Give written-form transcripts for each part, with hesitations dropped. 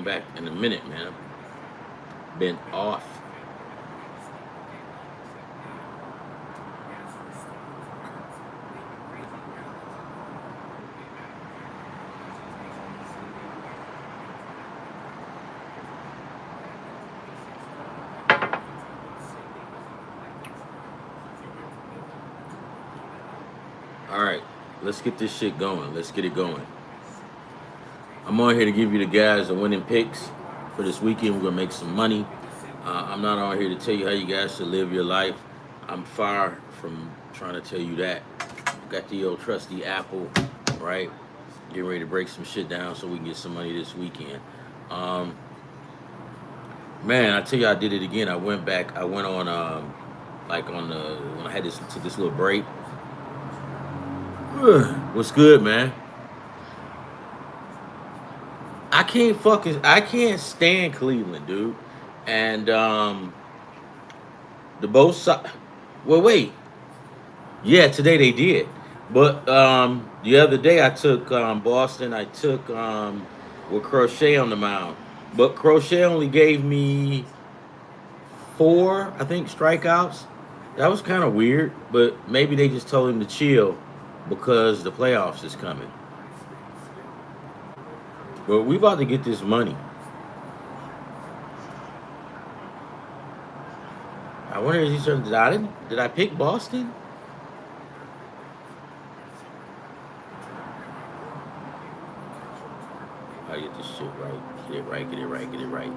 back in a minute, man. Been off. All right, let's get this shit going. Let's get it going. I'm on here to give you the guys the winning picks for this weekend. We're gonna make some money. I'm not on here to tell you how you guys should live your life. I'm far from trying to tell you that. Got the old trusty Apple, right? Getting ready to break some shit down so we can get some money this weekend. Um, Man, I tell you, I did it again. I went back. I went on, like on the when I had this took this little break. What's good, man? I can't stand Cleveland, dude. And the both side. Well, wait. Yeah, today they did. But the other day I took Boston. I took with Crochet on the mound. But Crochet only gave me four, I think, strikeouts. That was kind of weird, but maybe they just told him to chill because the playoffs is coming. But we about to get this money. I wonder if you said did I pick Boston? I get this shit right. Get it right. Get it right. Get it right.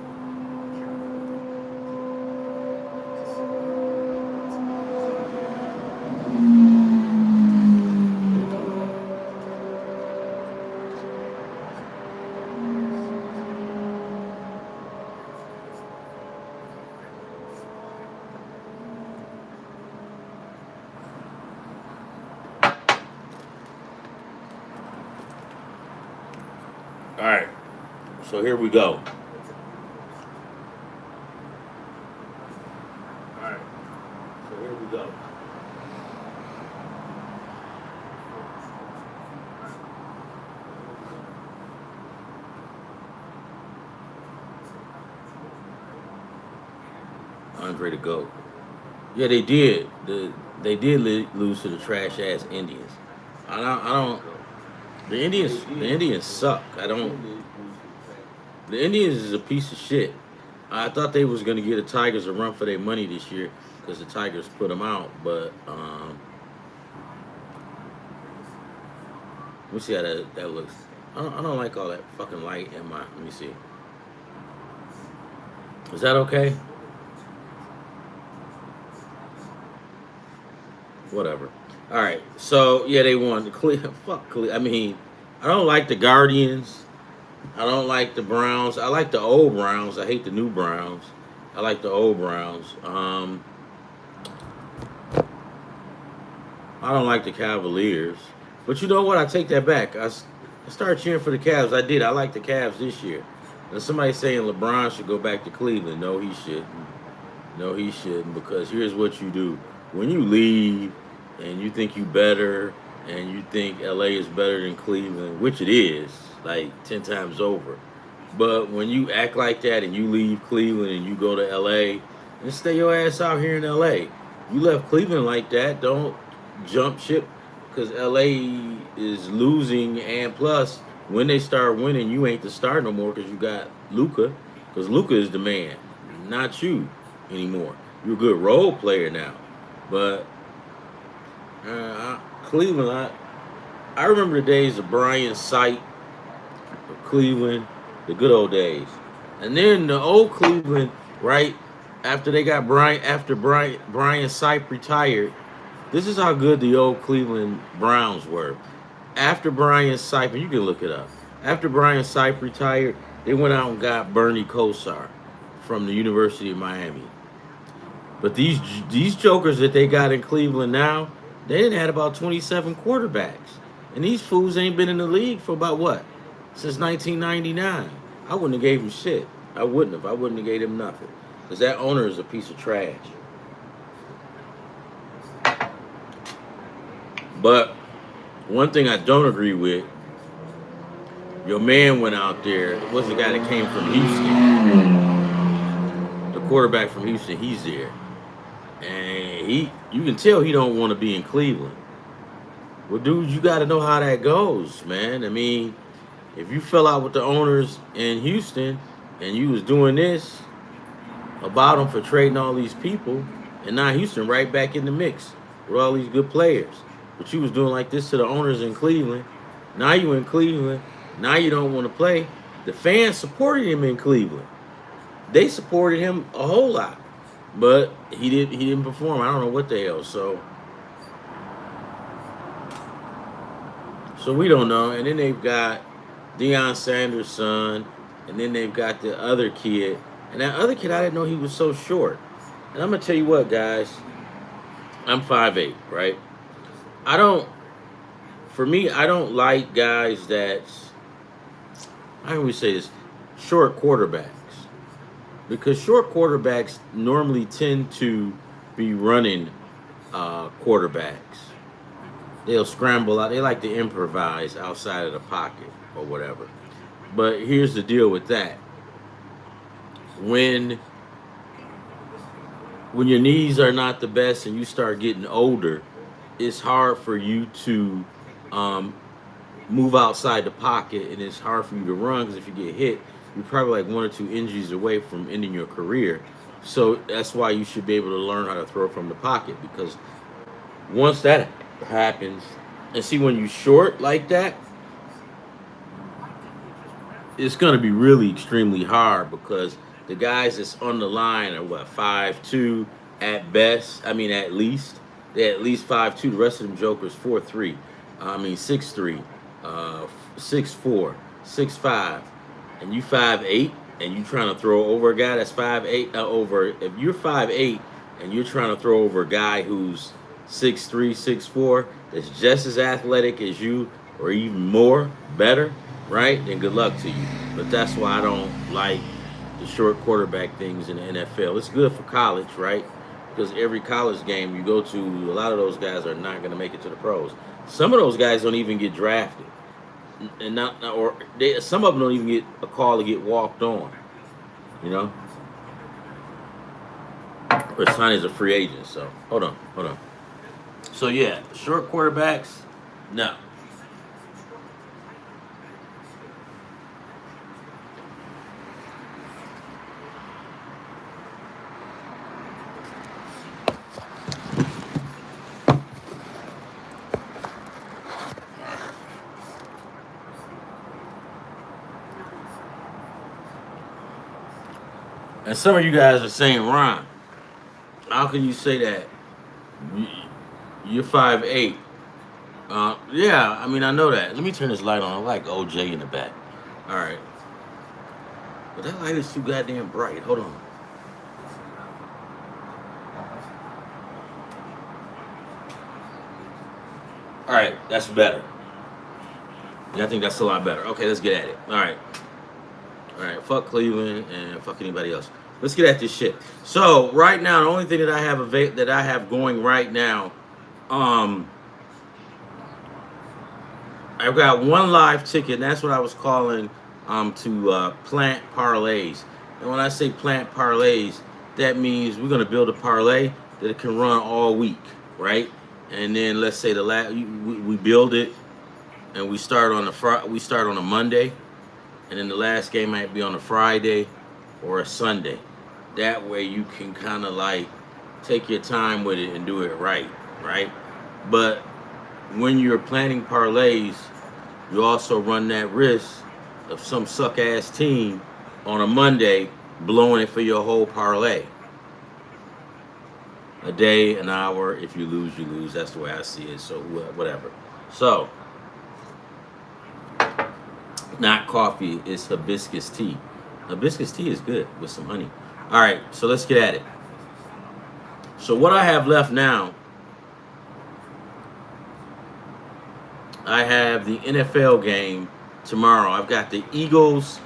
All right. So here we go. All right. So here we go. Andre to go. Yeah, they did. They did lose to the trash ass Indians. I don't. The Indians suck. I don't. The Indians is a piece of shit. I thought they was gonna get the Tigers a run for their money this year because the Tigers put them out. But let me see how that looks. I don't like all that fucking light in my. Let me see. Is that okay? Whatever. All right. So yeah, they won. Fuck. I mean, I don't like the Guardians. I don't like the Browns. I like the old Browns. I hate the new Browns. I like the old Browns. I don't like the Cavaliers. But you know what? I take that back. I started cheering for the Cavs. I did. I like the Cavs this year. And somebody saying LeBron should go back to Cleveland. No, he shouldn't. No, he shouldn't. Because here's what you do. When you leave and you think you better and you think LA is better than Cleveland, which it is, like 10 times over. But when you act like that and you leave Cleveland and you go to LA, then stay your ass out here in LA. You left Cleveland like that, don't jump ship because LA is losing, and plus when they start winning, you ain't the star no more because you got Luca, because Luca is the man, not you anymore. You're a good role player now, but Cleveland, I remember the days of Brian Sight of Cleveland, the good old days. And then the old Cleveland, right after they got Brian Sipe retired. This is how good the old Cleveland Browns were. After Brian Sipe, and you can look it up. After Brian Sipe retired, they went out and got Bernie Kosar from the University of Miami. But these jokers that they got in Cleveland now, they didn't had about 27 quarterbacks, and these fools ain't been in the league for about what, since 1999. I wouldn't have gave him shit. I wouldn't have. I wouldn't have gave him nothing, because that owner is a piece of trash. But one thing I don't agree with Your man went out there. It was the guy that came from Houston, the quarterback from Houston. He's there, and you can tell he don't want to be in Cleveland. Well, dude, you got to know how that goes, man. I mean, if you fell out with the owners in Houston and you was doing this about them for trading all these people, and now Houston right back in the mix with all these good players. But you was doing like this to the owners in Cleveland. Now you in Cleveland. Now you don't want to play. The fans supported him in Cleveland. They supported him a whole lot, but he didn't perform. I don't know what the hell. So we don't know. And then they've got Deion Sanders' son, and then they've got the other kid. And that other kid, I didn't know he was so short. And I'm gonna tell you what, guys. I'm 5'8", right? I don't. For me, I don't like guys that's. How can we say this? Short quarterbacks. Because short quarterbacks normally tend to be running quarterbacks. They'll scramble out. They like to improvise outside of the pocket or whatever. But here's the deal with that. When your knees are not the best and you start getting older, it's hard for you to move outside the pocket, and it's hard for you to run because if you get hit, you're probably like 1 or 2 injuries away from ending your career. So that's why you should be able to learn how to throw from the pocket, because once that happens, and see, when you short like that, it's going to be really extremely hard, because the guys that's on the line are what, 5'2" at best. I mean, at least they're at least 5'2". The rest of them jokers 4'3". I mean 6'3", 6'4", 6'5", and you 5'8", and you trying to throw over a guy that's 5'8", over. If you're 5'8" and you're trying to throw over a guy who's 6'3", 6'4", that's just as athletic as you or even more, better, right? Then good luck to you. But that's why I don't like the short quarterback things in the NFL. It's good for college, right? Because every college game you go to, a lot of those guys are not going to make it to the pros. Some of those guys don't even get drafted, and some of them don't even get a call to get walked on. You know, or signed as a free agent. So hold on. So yeah, short quarterbacks, no. And some of you guys are saying, Ron, how can you say that? You're 5'8". Yeah, I mean, I know that. Let me turn this light on. I like OJ in the back. All right. But that light is too goddamn bright. Hold on. All right, that's better. Yeah, I think that's a lot better. Okay, let's get at it. All right. Fuck Cleveland and fuck anybody else. Let's get at this shit. So right now, the only thing that I have going right now, I've got one live ticket, and that's what I was calling to plant parlays. And when I say plant parlays, that means we're gonna build a parlay that it can run all week, right? And then let's say we build it, and we start on a Monday, and then the last game might be on a Friday or a Sunday. That way you can kind of like take your time with it and do it right? But when you're planning parlays, you also run that risk of some suck-ass team on a Monday blowing it for your whole parlay. A day, an hour, if you lose, you lose. That's the way I see it, so whatever. So, not coffee, it's hibiscus tea. Hibiscus tea is good with some honey. All right, so let's get at it. So what I have left now, I have the NFL game tomorrow. I've got the Eagles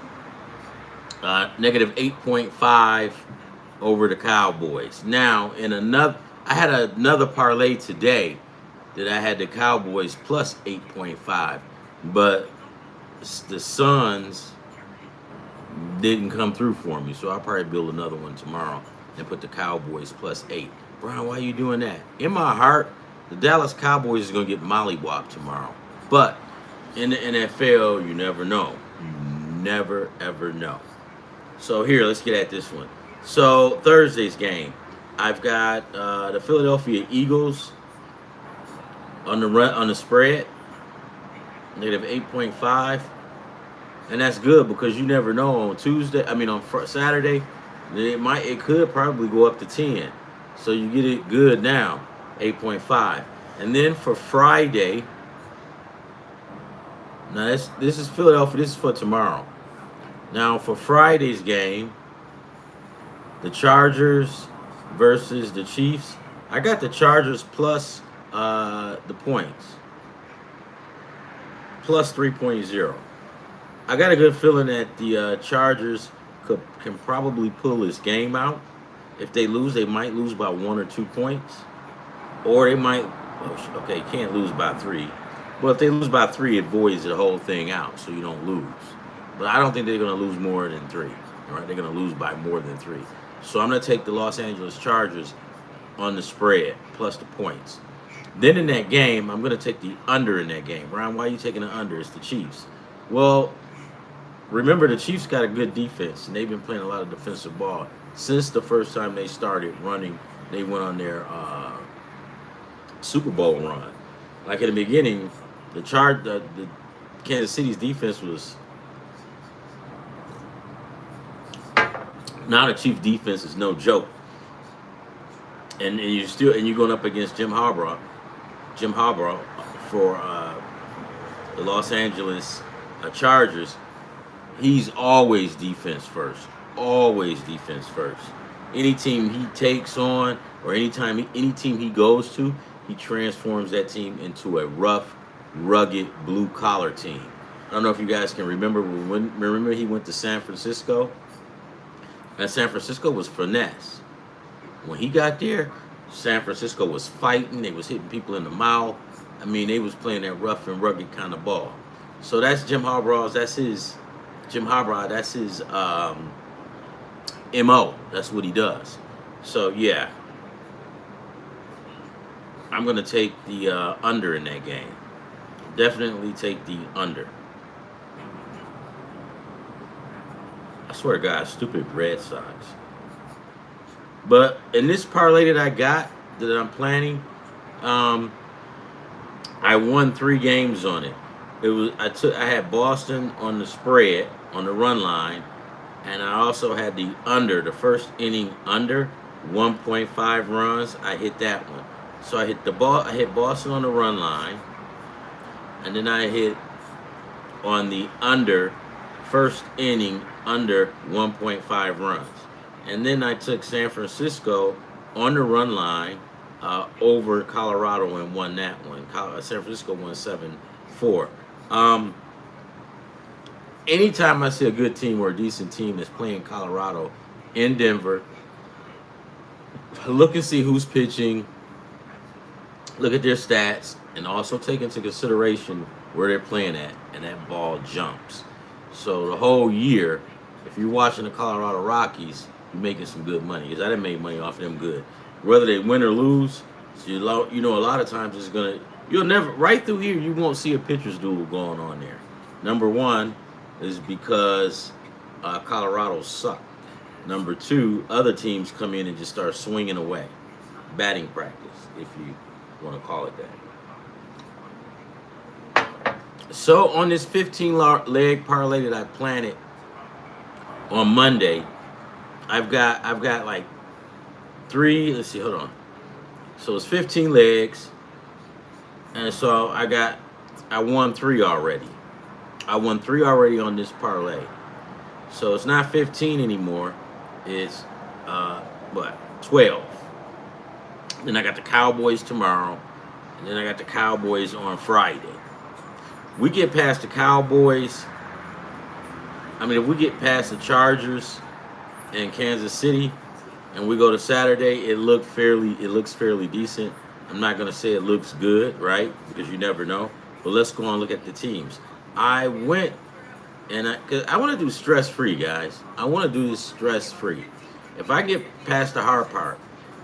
negative 8.5 over the Cowboys. Now, I had another parlay today that I had the Cowboys plus 8.5, but the Suns didn't come through for me, so I'll probably build another one tomorrow and put the Cowboys +8. Brian, why are you doing that? In my heart, the Dallas Cowboys is going to get mollywopped tomorrow. But in the NFL, you never know. You never, ever know. So here, let's get at this one. So Thursday's game, I've got the Philadelphia Eagles on the spread, -8.5. And that's good because you never know on Tuesday. I mean on Saturday, it could probably go up to 10. So you get it good now, 8.5. And then for Friday, now this is Philadelphia. This is for tomorrow. Now for Friday's game, the Chargers versus the Chiefs. I got the Chargers plus the points, plus 3.0. I got a good feeling that the Chargers can probably pull this game out. If they lose, they might lose by 1 or 2 points. Or they might, okay, can't lose by 3. But if they lose by 3, it voids the whole thing out, so you don't lose. But I don't think they're going to lose more than 3. All right, they're going to lose by more than 3. So I'm going to take the Los Angeles Chargers on the spread, plus the points. Then in that game, I'm going to take the under in that game. Ryan, why are you taking the under? It's the Chiefs. Well, remember, the Chiefs got a good defense, and they've been playing a lot of defensive ball since the first time they started running. They went on their Super Bowl run. Like in the beginning, the Kansas City's defense was now the Chiefs' defense is no joke. And you're going up against Jim Harbaugh for the Los Angeles Chargers. He's always defense first. Always defense first. Any team he takes on, or any team he goes to, he transforms that team into a rough, rugged, blue-collar team. I don't know if you guys can remember he went to San Francisco. And San Francisco was finesse. When he got there, San Francisco was fighting. They was hitting people in the mouth. I mean, they was playing that rough and rugged kind of ball. So that's Jim Harbaugh's. That's his MO. That's what he does. So yeah, I'm gonna take the under in that game. Definitely take the under. I swear to God, stupid Red Sox. But in this parlay that I got, that I'm planning, I won 3 games on it. I had Boston on the spread, on the run line, and I also had the under, the first inning under 1.5 runs. I hit that one. So I hit Boston on the run line, and then I hit on the under, first inning under 1.5 runs. And then I took San Francisco on the run line over Colorado and won that one. San Francisco won 7-4. Anytime I see a good team or a decent team that's playing Colorado in Denver, look and see who's pitching, look at their stats, and also take into consideration where they're playing at, and that ball jumps. So the whole year, if you're watching the Colorado Rockies, you're making some good money, because I done made money off of them good. Whether they win or lose, so you know a lot of times you'll never, right through here, you won't see a pitcher's duel going on there. Number one is because Colorado sucked. Number two, other teams come in and just start swinging away. Batting practice, if you want to call it that. So on this 15-leg parlay that I planted on Monday, I've got like 3. Let's see, hold on. So it's 15 legs, and so I won 3 already. I won 3 already on this parlay. So it's not 15 anymore. It's 12. Then I got the Cowboys tomorrow, and then I got the Cowboys on Friday. We get past the Cowboys. If we get past the Chargers and Kansas City, and we go to Saturday, it looks fairly decent. I'm not gonna say it looks good, right? Because you never know. But let's go and look at the teams. I went And cause I want to do stress free, guys. I want to do this stress free. If I get past the hard part,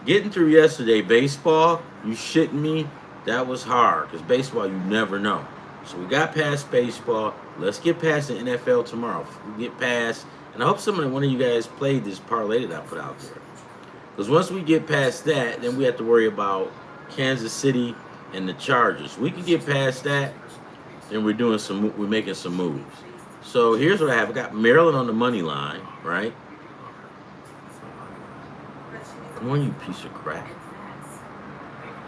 getting through yesterday, baseball, you shitting me? That was hard because baseball, you never know. So we got past baseball. Let's get past the NFL tomorrow. We get past, and I hope one of you guys played this parlay that I put out there. Because once we get past that, then we have to worry about Kansas City and the Chargers. We can get past that, and we're making some moves. So here's what I have. I got Maryland on the money line, right? Come on, you piece of crap.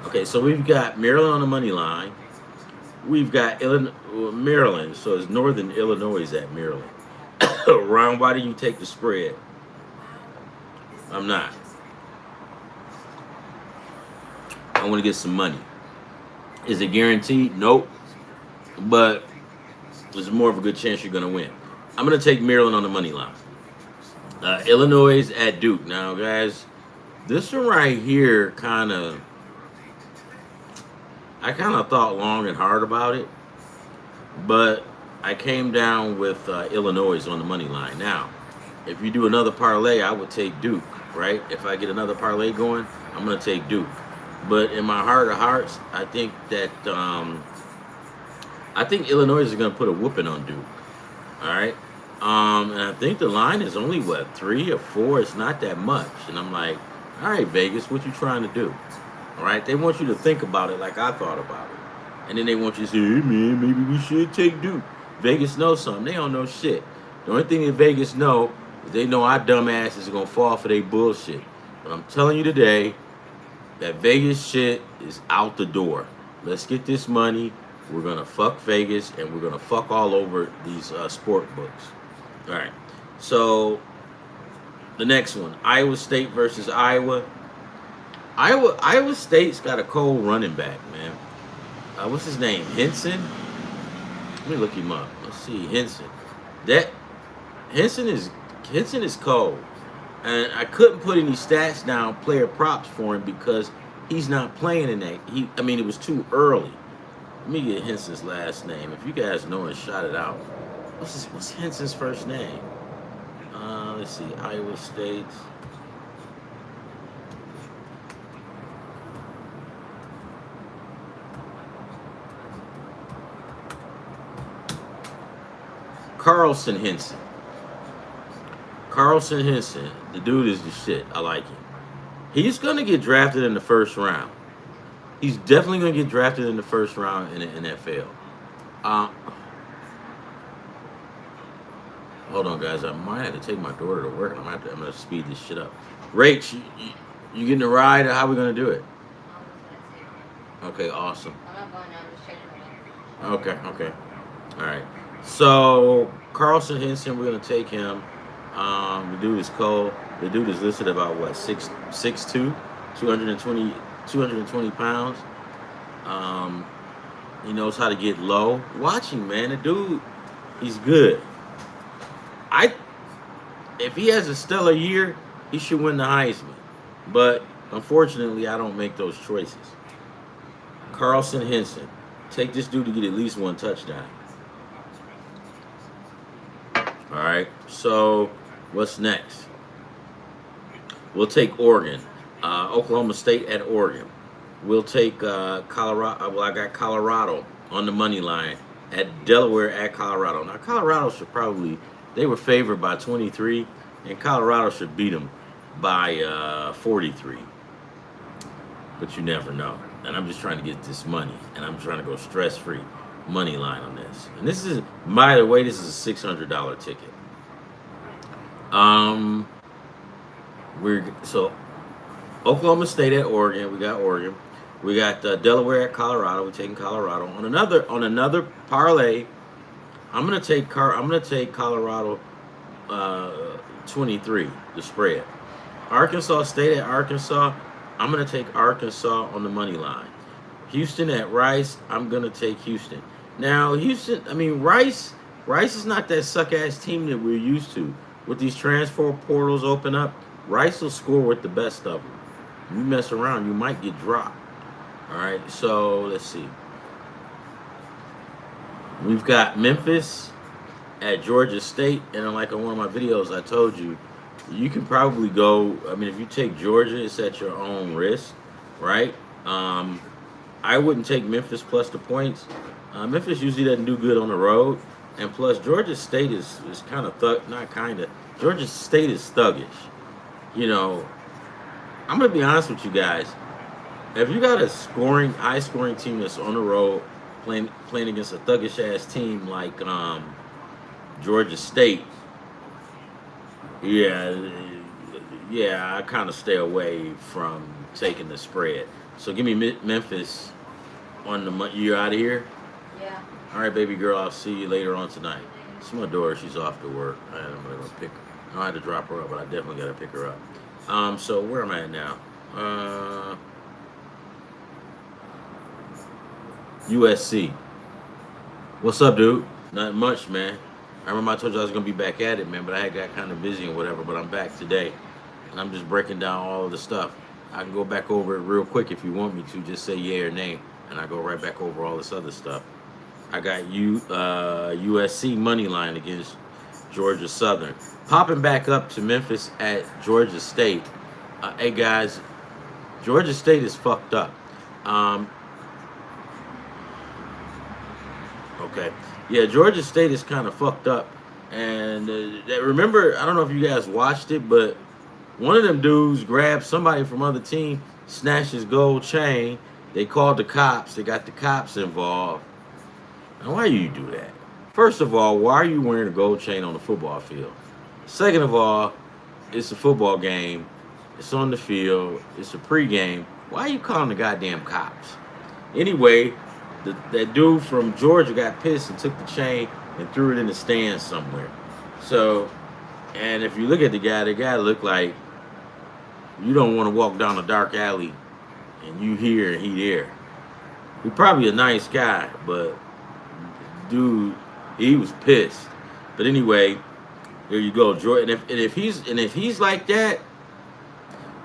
Okay, so we've got Maryland on the money line. We've got Maryland, so it's Northern Illinois is at Maryland. Ron, why do you take the spread? I'm not. I want to get some money. Is it guaranteed? Nope. But there's more of a good chance you're going to win. I'm going to take Maryland on the money line. Illinois is at Duke. Now, guys, this one right here I kind of thought long and hard about it, but I came down with Illinois on the money line. Now, if you do another parlay, I would take Duke, right? If I get another parlay going, I'm going to take Duke. But in my heart of hearts, I think that Illinois is going to put a whooping on Duke. All right. And I think the line is only, 3 or 4? It's not that much. And I'm like, all right, Vegas, what you trying to do? All right. They want you to think about it like I thought about it. And then they want you to say, hey, man, maybe we should take Duke. Vegas knows something. They don't know shit. The only thing that Vegas know is they know our dumb asses are going to fall for their bullshit. But I'm telling you today that Vegas shit is out the door. Let's get this money. We're going to fuck Vegas, and we're going to fuck all over these sport books. All right. So, the next one, Iowa State versus Iowa. Iowa State's got a cold running back, man. What's his name? Henson? Let me look him up. Let's see. Henson. Henson is cold. And I couldn't put any stats down, player props for him because he's not playing in that. It was too early. Let me get Henson's last name. If you guys know it, shout it out. What's Henson's first name? Let's see. Iowa State. Carlson Henson. Carlson Henson. The dude is the shit. I like him. He's going to get drafted in the first round. He's definitely going to get drafted in the first round in the NFL. Hold on, guys. I might have to take my daughter to work, and I'm going to speed this shit up. Rach, you getting a ride, or how are we going to do it? Okay, awesome. I'm not going now. I'm just checking. Okay. All right. So, Carlson Henson, we're going to take him. The dude is cold. The dude is listed about, 6'2", 220 pounds. He knows how to get low. Watch him, man. The dude, he's good. If he has a stellar year, he should win the Heisman. But, unfortunately, I don't make those choices. Carlson Henson. Take this dude to get at least one touchdown. All right, so what's next? We'll take Oregon. Oklahoma State at Oregon. We'll take Colorado. I got Colorado on the money line at Delaware at Colorado. Now, Colorado should they were favored by 23, and Colorado should beat them by 43. But you never know. And I'm just trying to get this money, and I'm trying to go stress-free money line on this. And this is, by the way, this is a $600 ticket. So Oklahoma State at Oregon. We got Oregon. We got Delaware at Colorado. We're taking Colorado on another parlay. I'm gonna take Colorado 23, the spread. Arkansas State at Arkansas. I'm gonna take Arkansas on the money line. Houston at Rice. I'm gonna take Houston. Now Rice is not that suck-ass team that we're used to. With these transfer portals open up, Rice will score with the best of them. You mess around, you might get dropped. All right, so let's see. We've got Memphis at Georgia State, and like on one of my videos, I told you, you can probably go. I mean, if you take Georgia, it's at your own risk, right? Um, I wouldn't take Memphis plus the points. Memphis usually doesn't do good on the road, and plus Georgia State is kind of not kind of. Georgia State is thuggish. You know, I'm gonna be honest with you guys. If you got a high scoring team that's on the road playing against a thuggish ass team like Georgia State, yeah, yeah, I kind of stay away from taking the spread. So give me Memphis on the month. You out of here? Yeah. All right, baby girl. I'll see you later on tonight. It's my daughter. She's off to work. I'm gonna pick her. I don't have to drop her up, but I definitely gotta pick her up. So where am I at now? USC. What's up, dude? Not much, man. I remember I told you I was gonna be back at it, man, but I had got kind of busy and whatever. But I'm back today, and I'm just breaking down all of the stuff. I can go back over it real quick if you want me to. Just say yeah or nay, and I go right back over all this other stuff. I got USC money line against Georgia Southern, popping back up to Memphis at Georgia State. Hey guys, Georgia State is fucked up. Um, okay, yeah, Georgia State is kind of fucked up. And remember, I don't know if you guys watched it, but one of them dudes grabbed somebody from other team, snatched his gold chain. They called the cops. They got the cops involved. Now, why do you do that? First of all, why are you wearing a gold chain on the football field? Second of all, it's a football game. It's on the field. It's a pregame. Why are you calling the goddamn cops? Anyway, that dude from Georgia got pissed and took the chain and threw it in the stands somewhere. So, and if you look at the guy looked like you don't want to walk down a dark alley and you here and he there. He's probably a nice guy, but dude, he was pissed. But anyway, there you go, Jordan. If he's like that,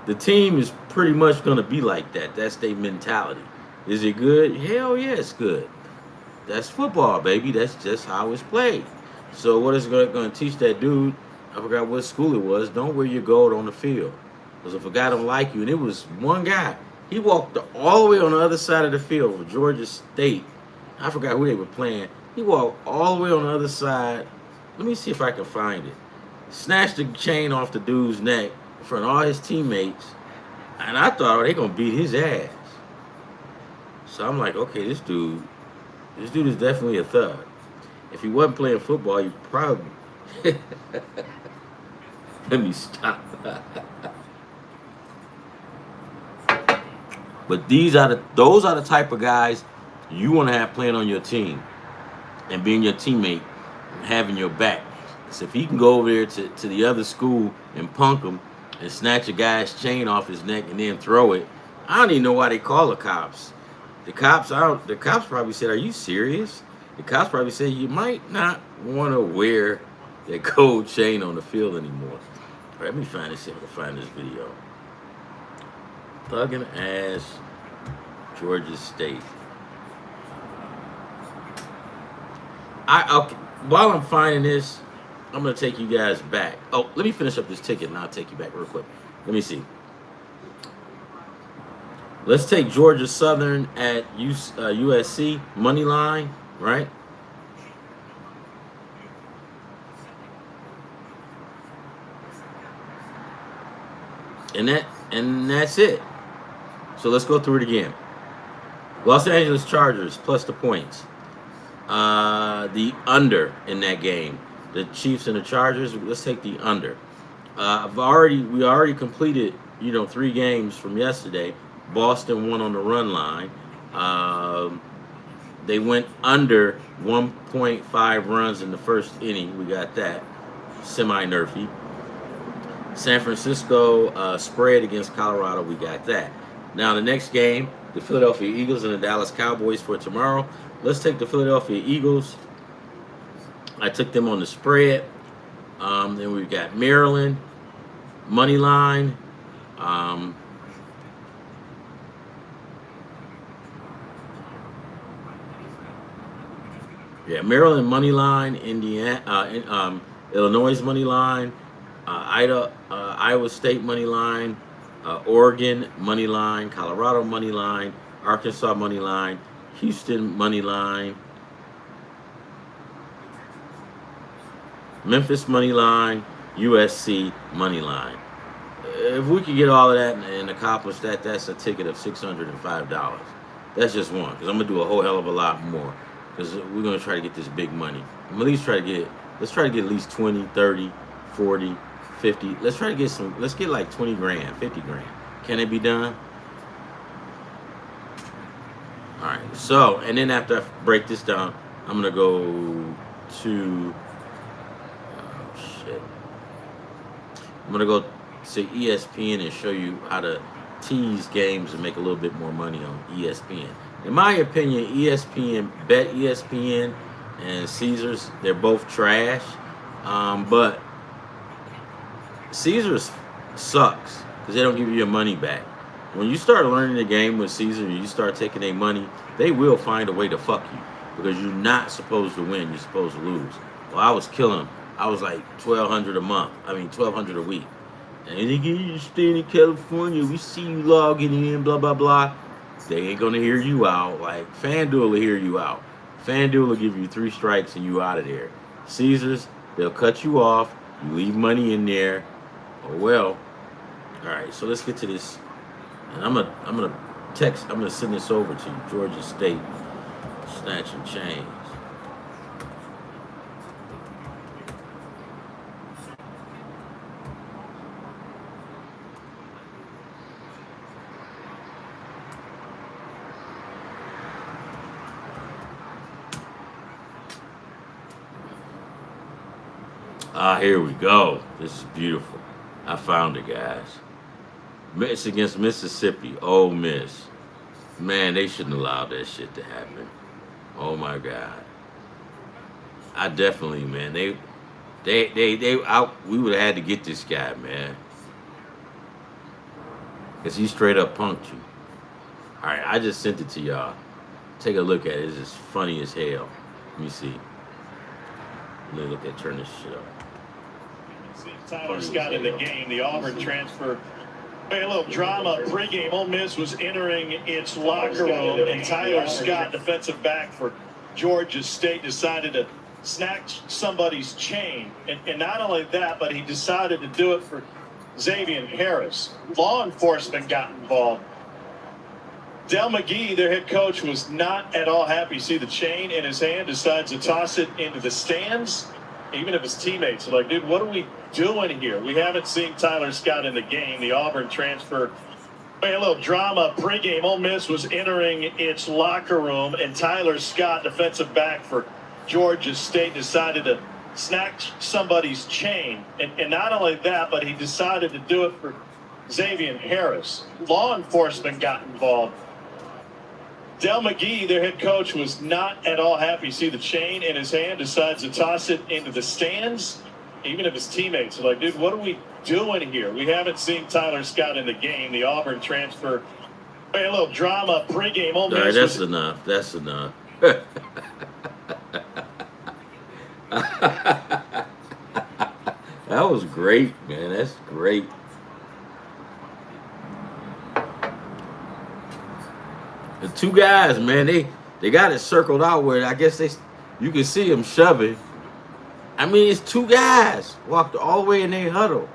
the team is pretty much gonna be like that. That's their mentality. Is it good? Hell yeah, it's good. That's football, baby. That's just how it's played. So what is going to teach that dude? I forgot what school it was. Don't wear your gold on the field. Because if a guy don't like you, and it was one guy, he walked all the way on the other side of the field for Georgia State. I forgot who they were playing. He walked all the way on the other side. Let me see if I can find it. Snatched the chain off the dude's neck in front of all his teammates. And I thought, oh, they're going to beat his ass. So I'm like, okay, this dude is definitely a thug. If he wasn't playing football, you probably... Let me stop. But those are the type of guys you want to have playing on your team and being your teammate and having your back. So if he can go over there to the other school and punk him and snatch a guy's chain off his neck and then throw it, I don't even know why they call the cops. The cops probably said, "Are you serious?" The cops probably said, "You might not want to wear that gold chain on the field anymore." All right, let me find this. See if I can find this video. Thugging ass Georgia State. Okay. While I'm finding this, I'm gonna take you guys back. Oh, let me finish up this ticket and I'll take you back real quick. Let me see. Let's take Georgia Southern at USC money line, right? And that's it. So let's go through it again. Los Angeles Chargers plus the points. The under in that game. The Chiefs and the Chargers. Let's take the under. We already completed 3 games from yesterday. Boston won on the run line. They went under 1.5 runs in the first inning. We got that. Semi-nerfy. San Francisco spread against Colorado. We got that. Now the next game, the Philadelphia Eagles and the Dallas Cowboys for tomorrow. Let's take the Philadelphia Eagles. I took them on the spread. Then we've got Maryland, money line. Yeah, Maryland money line, Illinois money line, Iowa State money line, Oregon money line, Colorado money line, Arkansas money line, Houston money line, Memphis money line, USC money line. If we could get all of that and accomplish that, that's a ticket of $605. That's just one, because I'm gonna do a whole hell of a lot more. Because we're gonna try to get this big money. I'm at least let's try to get at least 20, 30, 40, 50. Let's try to get let's get like 20 grand, 50 grand. Can it be done? All right, so, and then after I break this down, I'm gonna go to, oh shit. I'm gonna go to ESPN and show you how to tease games and make a little bit more money on ESPN. In my opinion, ESPN and Caesars, they're both trash. But Caesars sucks because they don't give you your money back. When you start learning the game with Caesar and you start taking their money, they will find a way to fuck you because you're not supposed to win. You're supposed to lose. Well, I was killing them. I was like $1,200 a month. I mean, $1,200 a week. And they get you staying in California. We see you logging in, blah, blah, blah. They ain't going to hear you out. Like, FanDuel will hear you out. FanDuel will give you 3 strikes and you out of there. Caesars, they'll cut you off. You leave money in there. Oh, well. All right, so let's get to this. And I'm gonna send this over to you. Georgia State, snatch and change. Here we go. This is beautiful. I found it, guys. Miss against Mississippi. Ole Miss. Man, they shouldn't allow that shit to happen. Oh my God. I definitely, man. We would have had to get this guy, man. Because he straight up punked you. All right, I just sent it to y'all. Take a look at it. It's just funny as hell. Let me see. Let me turn this shit up. Tyler Scott in the game, the Auburn transfer. A little drama pregame. Ole Miss was entering its locker room, and Tyler Scott, defensive back for Georgia State, decided to snatch somebody's chain. And not only that, but he decided to do it for Xavier Harris. Law enforcement got involved. Del McGee, their head coach, was not at all happy to see the chain in his hand, decides to toss it into the stands. Even if his teammates are like, dude, what are we doing here? We haven't seen Tyler Scott in the game, the Auburn transfer. A little drama pregame. Ole Miss was entering its locker room, and Tyler Scott, defensive back for Georgia State, decided to snatch somebody's chain. And not only that, but he decided to do it for Xavier Harris. Law enforcement got involved. Del McGee, their head coach, was not at all happy to see the chain in his hand, decides to toss it into the stands. Even if his teammates are like, dude, what are we doing here? We haven't seen Tyler Scott in the game, the Auburn transfer. A little drama pregame. Ole Miss. All right, that's enough. That's enough. That was great, man. That's great. The 2 guys, man, they got it circled out where I guess you can see them shoving. I mean, it's 2 guys walked all the way in their huddle.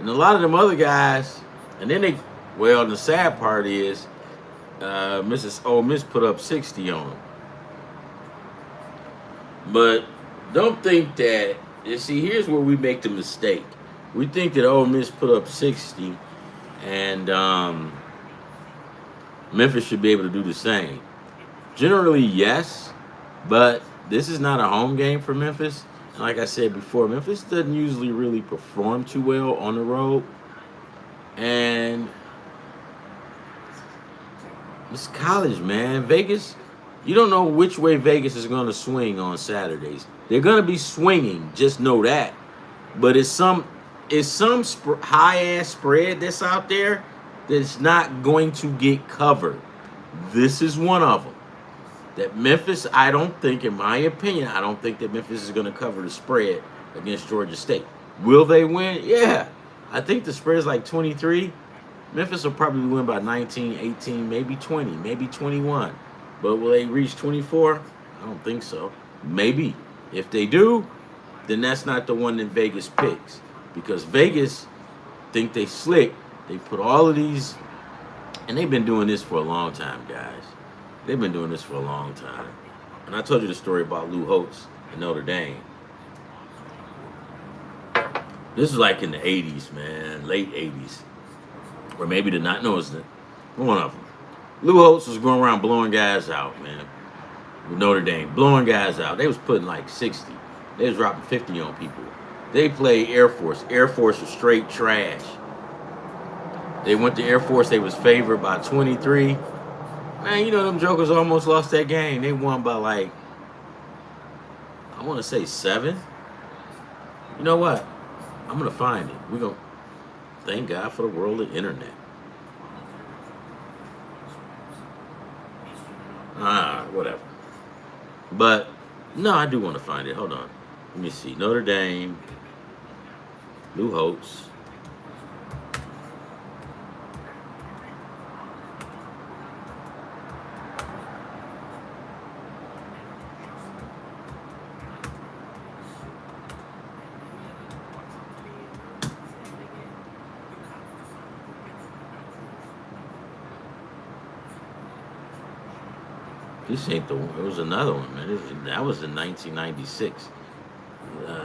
And a lot of them other guys, and then the sad part is Ole Miss put up 60 on them. But don't think that, you see, here's where we make the mistake. We think that Ole Miss put up 60 and Memphis should be able to do the same. Generally, yes, but this is not a home game for Memphis. And like I said before, Memphis doesn't usually really perform too well on the road. And it's college, man. Vegas, you don't know which way Vegas is going to swing on Saturdays. They're going to be swinging, just know that. But it's some high-ass spread that's out there that's not going to get covered. This is one of them. that Memphis, I don't think, in my opinion, I don't think that Memphis is going to cover the spread against Georgia State. Will they win? Yeah. I think the spread is like 23. Memphis will probably win by 19, 18, maybe 20, maybe 21. But will they reach 24? I don't think so. Maybe. If they do, then that's not the one that Vegas picks. Because Vegas think they slick. They put all of these, and they've been doing this for a long time, guys. They've been doing this for a long time. And I told you the story about Lou Holtz in Notre Dame. This is like in the 80s, man, late 80s. Or maybe the not, no, it's one of them. Lou Holtz was going around blowing guys out, man, with Notre Dame, blowing guys out. They was putting like 60. They was dropping 50 on people. They played Air Force. Air Force was straight trash. They went to Air Force. They was favored by 23. Man, you know them jokers almost lost that game. They won by like, I want to say 7. You know what? I'm going to find it. We're going to thank God for the world of internet. Whatever. But, no, I do want to find it. Hold on. Let me see. Notre Dame, Lou Holtz. This ain't the one. It was another one, man. That was in 1996.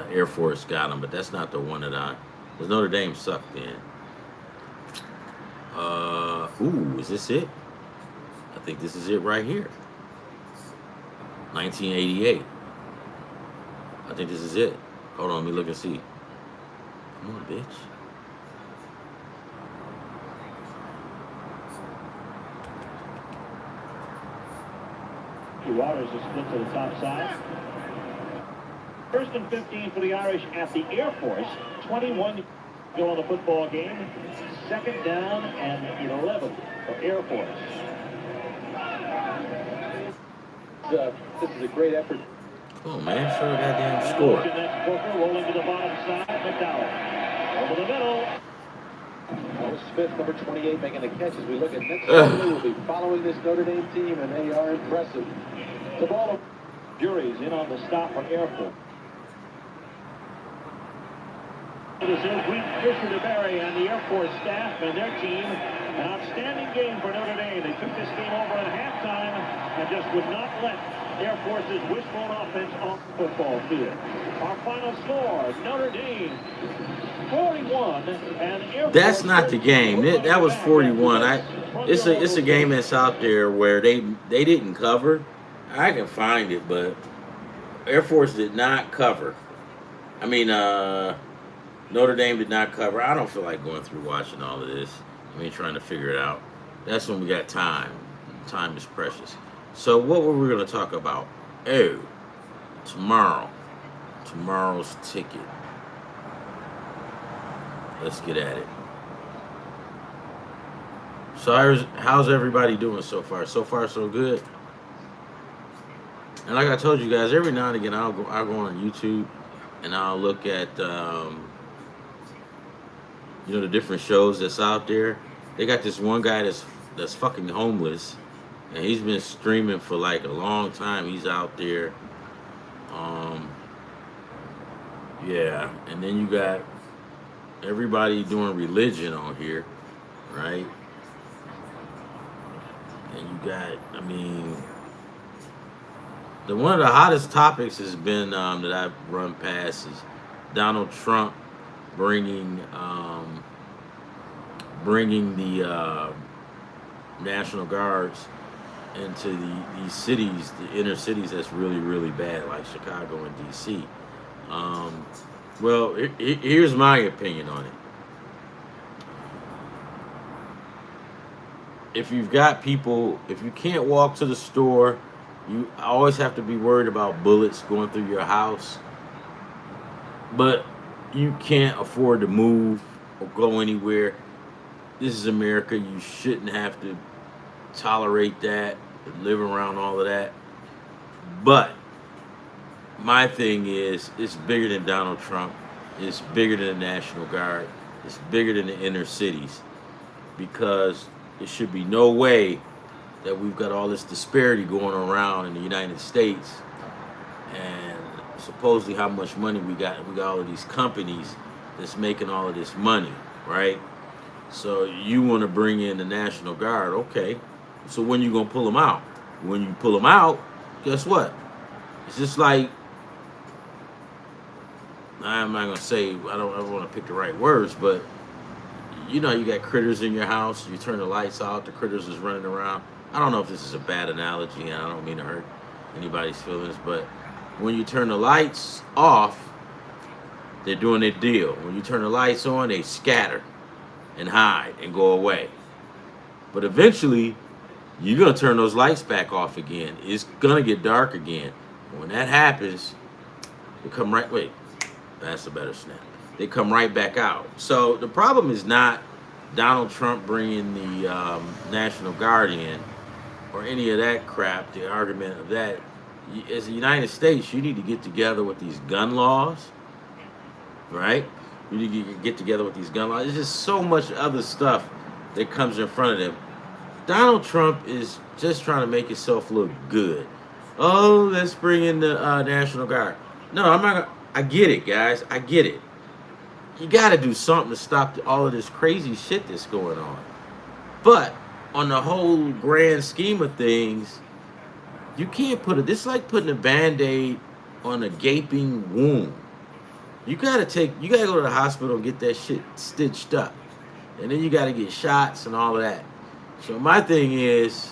Air Force got him, but that's not the one that because Notre Dame sucked then. Is this it? I think this is it right here. 1988. I think this is it. Hold on, let me look and see. Come on, bitch. The Irish are split to the top side. First and 15 for the Irish at the Air Force. 21 go on the football game. Second down and 11 for Air Force. This is a great effort. Come on, man. Show a goddamn score. Next Booker rolling to the bottom side. McDowell over the middle. Notice Smith, number 28, making the catch as we look at next Sunday. We'll be following this Notre Dame team, and they are impressive. The ball. Jury's in on the stop for Air Force. It is Fisher DeBerry and the Air Force staff and their team. An outstanding game for Notre Dame. They took this game over at halftime and just would not let Air Force's wishbone offense off the football field. Our final score, Notre Dame 41 and Air Force. That's not the game. That was 41. It's a game that's out there where they didn't cover. I can find it, but Air Force did not cover. I mean, Notre Dame did not cover. I don't feel like going through watching all of this. I mean, trying to figure it out. That's when we got time. Time is precious. So what were we going to talk about? Oh, tomorrow's ticket. Let's get at it. So how's everybody doing so far? So far, so good. And like I told you guys, every now and again I'll go on YouTube and I'll look at the different shows that's out there. They got this one guy that's fucking homeless, and he's been streaming for like a long time. He's out there. Yeah, and then you got everybody doing religion on here, right? And you got, one of the hottest topics has been that I've run past is Donald Trump bringing the National Guards into these cities, the inner cities that's really, really bad, like Chicago and D.C. Well, here's my opinion on it. If you've got people, if you can't walk to the store, you always have to be worried about bullets going through your house. But you can't afford to move or go anywhere. This is America. You shouldn't have to tolerate that, live around all of that. But my thing is, it's bigger than Donald Trump. It's bigger than the National Guard. It's bigger than the inner cities, because there should be no way that we've got all this disparity going around in the United States, and supposedly how much money we got. We got all of these companies that's making all of this money, right? So you want to bring in the National Guard, okay? So when you gonna pull them out? When you pull them out, guess what? It's just like, I'm not gonna say, I don't want to pick the right words, but you know, you got critters in your house. You turn the lights out, the critters is running around. I don't know if this is a bad analogy, and I don't mean to hurt anybody's feelings, but when you turn the lights off, they're doing their deal. When you turn the lights on, they scatter and hide and go away. But eventually, you're gonna turn those lights back off again. It's gonna get dark again. When that happens, they come right. Wait, that's a better snap. They come right back out. So the problem is not Donald Trump bringing the National Guard in or any of that crap. The argument of that, as the United States, you need to get together with these gun laws, right? You need to get together with these gun laws. There's just so much other stuff that comes in front of them. Donald Trump is just trying to make himself look good. Oh, let's bring in the National Guard. No, I'm not gonna, I get it, guys. I get it. You got to do something to stop all of this crazy shit that's going on. But on the whole grand scheme of things, you can't put it. This is like putting a Band-Aid on a gaping wound. You got to go to the hospital and get that shit stitched up. And then you got to get shots and all of that. So my thing is,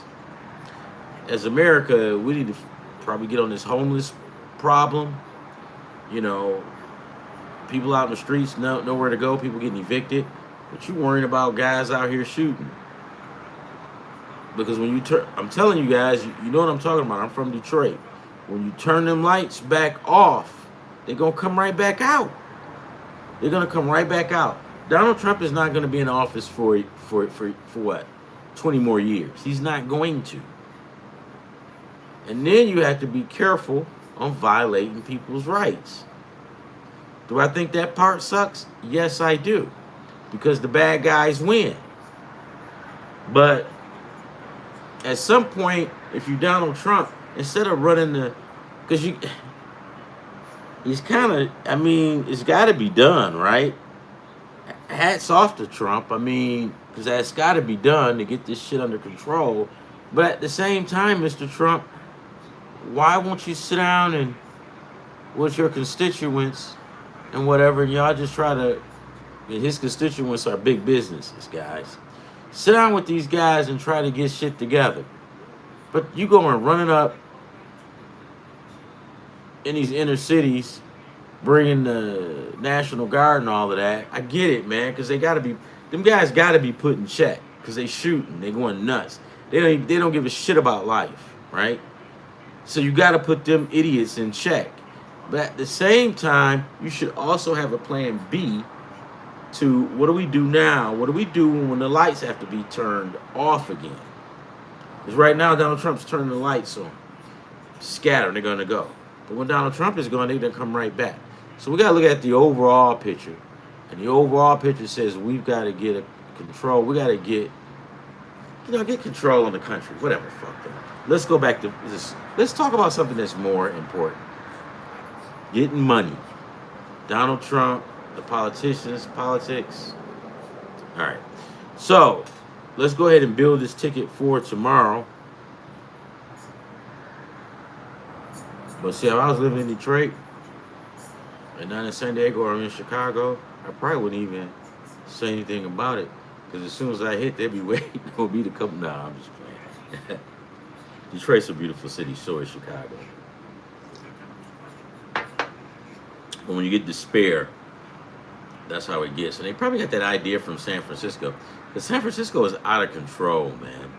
as America, we need to probably get on this homeless problem. You know, people out in the streets, nowhere to go, people getting evicted. But you worrying about guys out here shooting. Because when you turn, I'm telling you guys, you know what I'm talking about. I'm from Detroit. When you turn them lights back off, they're going to come right back out. They're going to come right back out. Donald Trump is not going to be in office for what? 20 more years. He's not going to. And then you have to be careful on violating people's rights. Do I think that part sucks? Yes, I do. Because the bad guys win. But at some point, if you're Donald Trump, instead of running because he's kind of, I mean, it's got to be done, right? Hats off to Trump. I mean, because that's got to be done to get this shit under control. But at the same time, Mr. Trump, why won't you sit down and with your constituents and whatever, and y'all just try to, his constituents are big businesses, guys. Sit down with these guys and try to get shit together. But you going running up in these inner cities, bringing the National Guard and all of that. I get it, man, because they got to be, them guys got to be put in check, because they shooting, they going nuts. They don't give a shit about life, right? So you got to put them idiots in check. But at the same time, you should also have a plan B to, what do we do now? What do we do when the lights have to be turned off again? Because right now, Donald Trump's turning the lights on. Scatter, they're going to go. But when Donald Trump is gone, they're going to come right back. So we got to look at the overall picture. And the overall picture says we've got to get a control. We got to get control in the country. Whatever, fuck that. Let's go back to this. Let's talk about something that's more important. Getting money. Donald Trump, the politicians, politics. All right. So let's go ahead and build this ticket for tomorrow. But see, if I was living in Detroit and not in San Diego or in Chicago, I probably wouldn't even say anything about it. Because as soon as I hit, they'd be waiting for me to come. Nah, I'm just playing. Detroit's a beautiful city, so is Chicago. But when you get despair, that's how it gets. And they probably got that idea from San Francisco. Because San Francisco is out of control, man.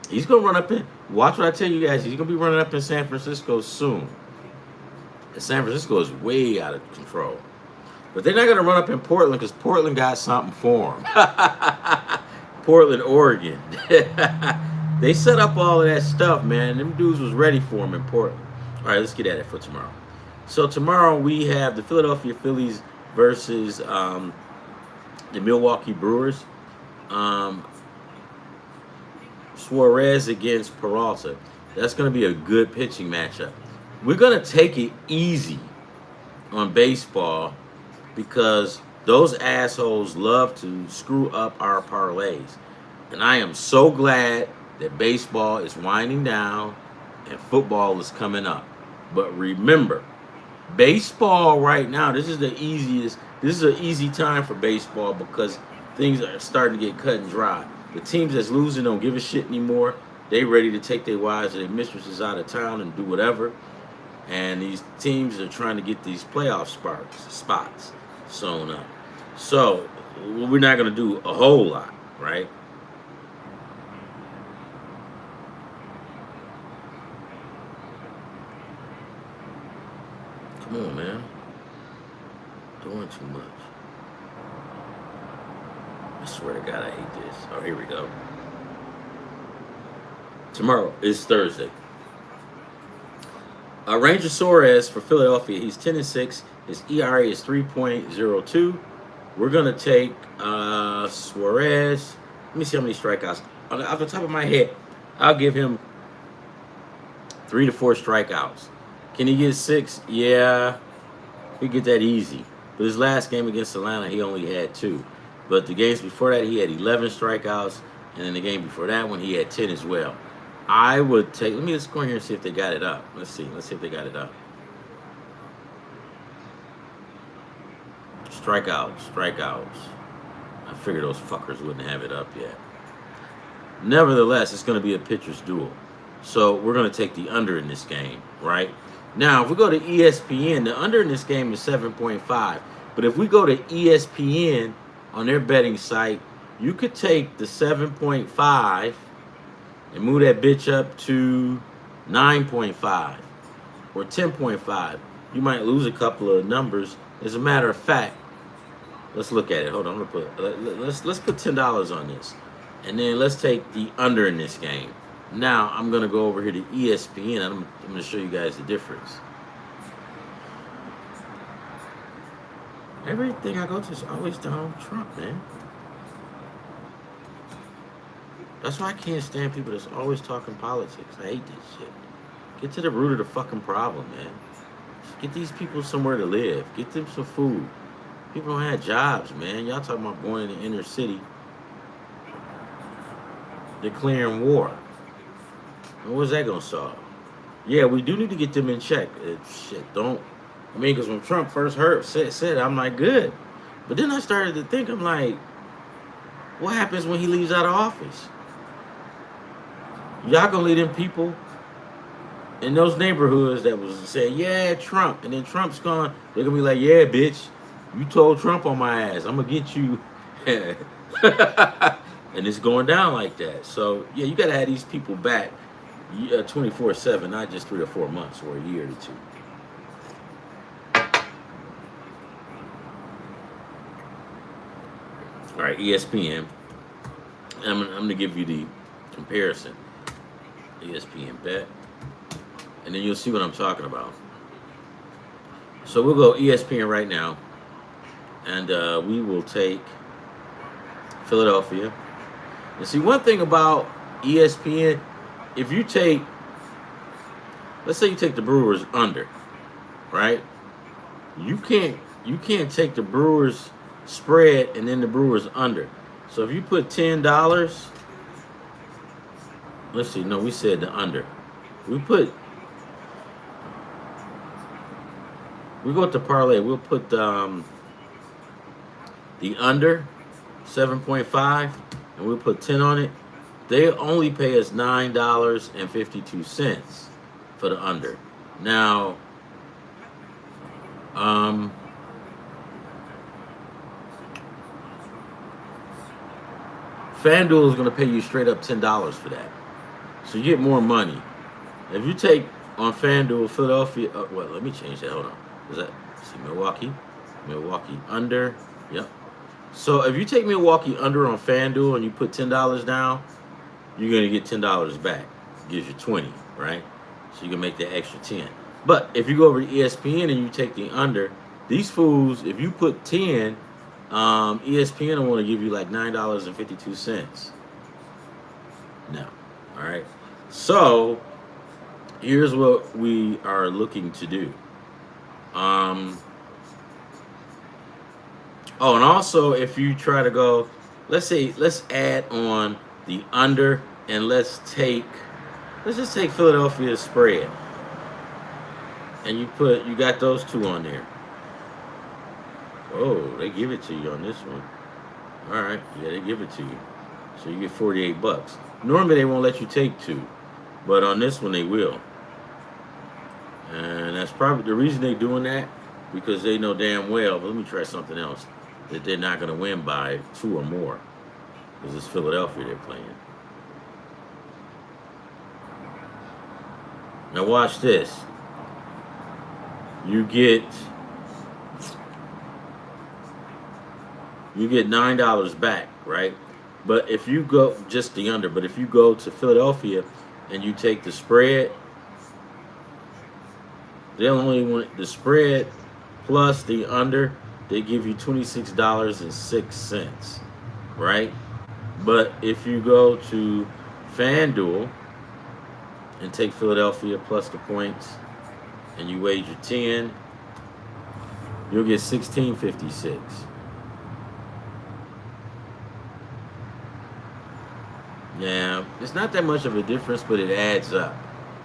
He's going to run up in, watch what I tell you guys, he's going to be running up in San Francisco soon. And San Francisco is way out of control. But they're not going to run up in Portland because Portland got something for him. Portland, Oregon. They set up all of that stuff, man. Them dudes was ready for him in Portland. All right, let's get at it for tomorrow. So tomorrow we have the Philadelphia Phillies versus the Milwaukee Brewers. Um, Suarez against Peralta. That's going to be a good pitching matchup. We're going to take it easy on baseball because those assholes love to screw up our parlays. And I am so glad that baseball is winding down and football is coming up. But remember, baseball right now, this is an easy time for baseball because things are starting to get cut and dry. The teams that's losing don't give a shit anymore. They ready to take their wives or their mistresses out of town and do whatever. And these teams are trying to get these playoff spots sewn up. So we're not going to do a whole lot, right? Come on, man. Doing too much. I swear to God, I hate this. Oh, here we go. Tomorrow is Thursday. Ranger Suarez for Philadelphia. He's 10-6. His ERA is 3.02. We're gonna take Suarez. Let me see how many strikeouts. Off the top of my head, I'll give him 3 to 4 strikeouts. Can he get 6? Yeah, he get that easy. But his last game against Atlanta, he only had 2. But the games before that, he had 11 strikeouts, and in the game before that one, he had 10 as well. I would take. Let me just go in here and see if they got it up. Let's see if they got it up. Strikeouts. I figured those fuckers wouldn't have it up yet. Nevertheless, it's going to be a pitcher's duel. So we're going to take the under in this game, right? Now, if we go to ESPN, the under in this game is 7.5. But if we go to ESPN on their betting site, you could take the 7.5 and move that bitch up to 9.5 or 10.5. You might lose a couple of numbers. As a matter of fact, let's look at it. Hold on, let's put $10 on this, and then let's take the under in this game. Now I'm gonna go over here to ESPN. And I'm gonna show you guys the difference. Everything I go to is always Donald Trump, man. That's why I can't stand people that's always talking politics. I hate this shit. Get to the root of the fucking problem, man. Get these people somewhere to live. Get them some food. People don't have jobs, man. Y'all talking about going in the inner city, declaring war. And what's that gonna solve? Yeah, we do need to get them in check. Because when Trump first said, I'm like, good. But then I started to think, I'm like, what happens when he leaves out of office? Y'all gonna leave them people in those neighborhoods that was saying, yeah, Trump. And then Trump's gone, they're gonna be like, yeah, bitch, you told Trump on my ass. I'm gonna get you. And it's going down like that. So, yeah, you gotta have these people back 24/7, not just 3 or 4 months or a year or 2. All right, ESPN. I'm going to give you the comparison. ESPN bet. And then you'll see what I'm talking about. So we'll go ESPN right now. And we will take Philadelphia. And see, one thing about ESPN, if you take, let's say you take the Brewers under, right? You can't take the Brewers spread and then the Brewers under. So if you put $10, let's see, no, we said the under. We go with the parlay. We'll put the under 7.5 and we'll put 10 on it. They only pay us $9.52 for the under. Now, FanDuel is going to pay you straight up $10 for that. So you get more money. If you take on FanDuel, Philadelphia, well, let me change that. Hold on. Is that, see, Milwaukee under. Yep. So if you take Milwaukee under on FanDuel and you put $10 down, you're going to get $10 back. It gives you 20, right? So you can make that extra 10. But if you go over to ESPN and you take the under, these fools, if you put 10, ESPN will want to give you like $9.52. No. All right. So here's what we are looking to do. Oh, and also if you try to go, let's add on the under and let's just take Philadelphia's spread. And you got those two on there. Oh, they give it to you on this one. All right, yeah, they give it to you. So you get $48. Normally they won't let you take two, but on this one they will. And that's probably the reason they're doing that, because they know damn well, but let me try something else, that they're not going to win by 2 or more, because it's Philadelphia they're playing. Now watch this. You get $9 back, right? But if you go just the under, but if you go to Philadelphia and you take the spread, they only want the spread plus the under, they give you $26.06, right? But if you go to FanDuel and take Philadelphia plus the points and you wager 10, you'll get $16.56. Yeah, it's not that much of a difference, but it adds up.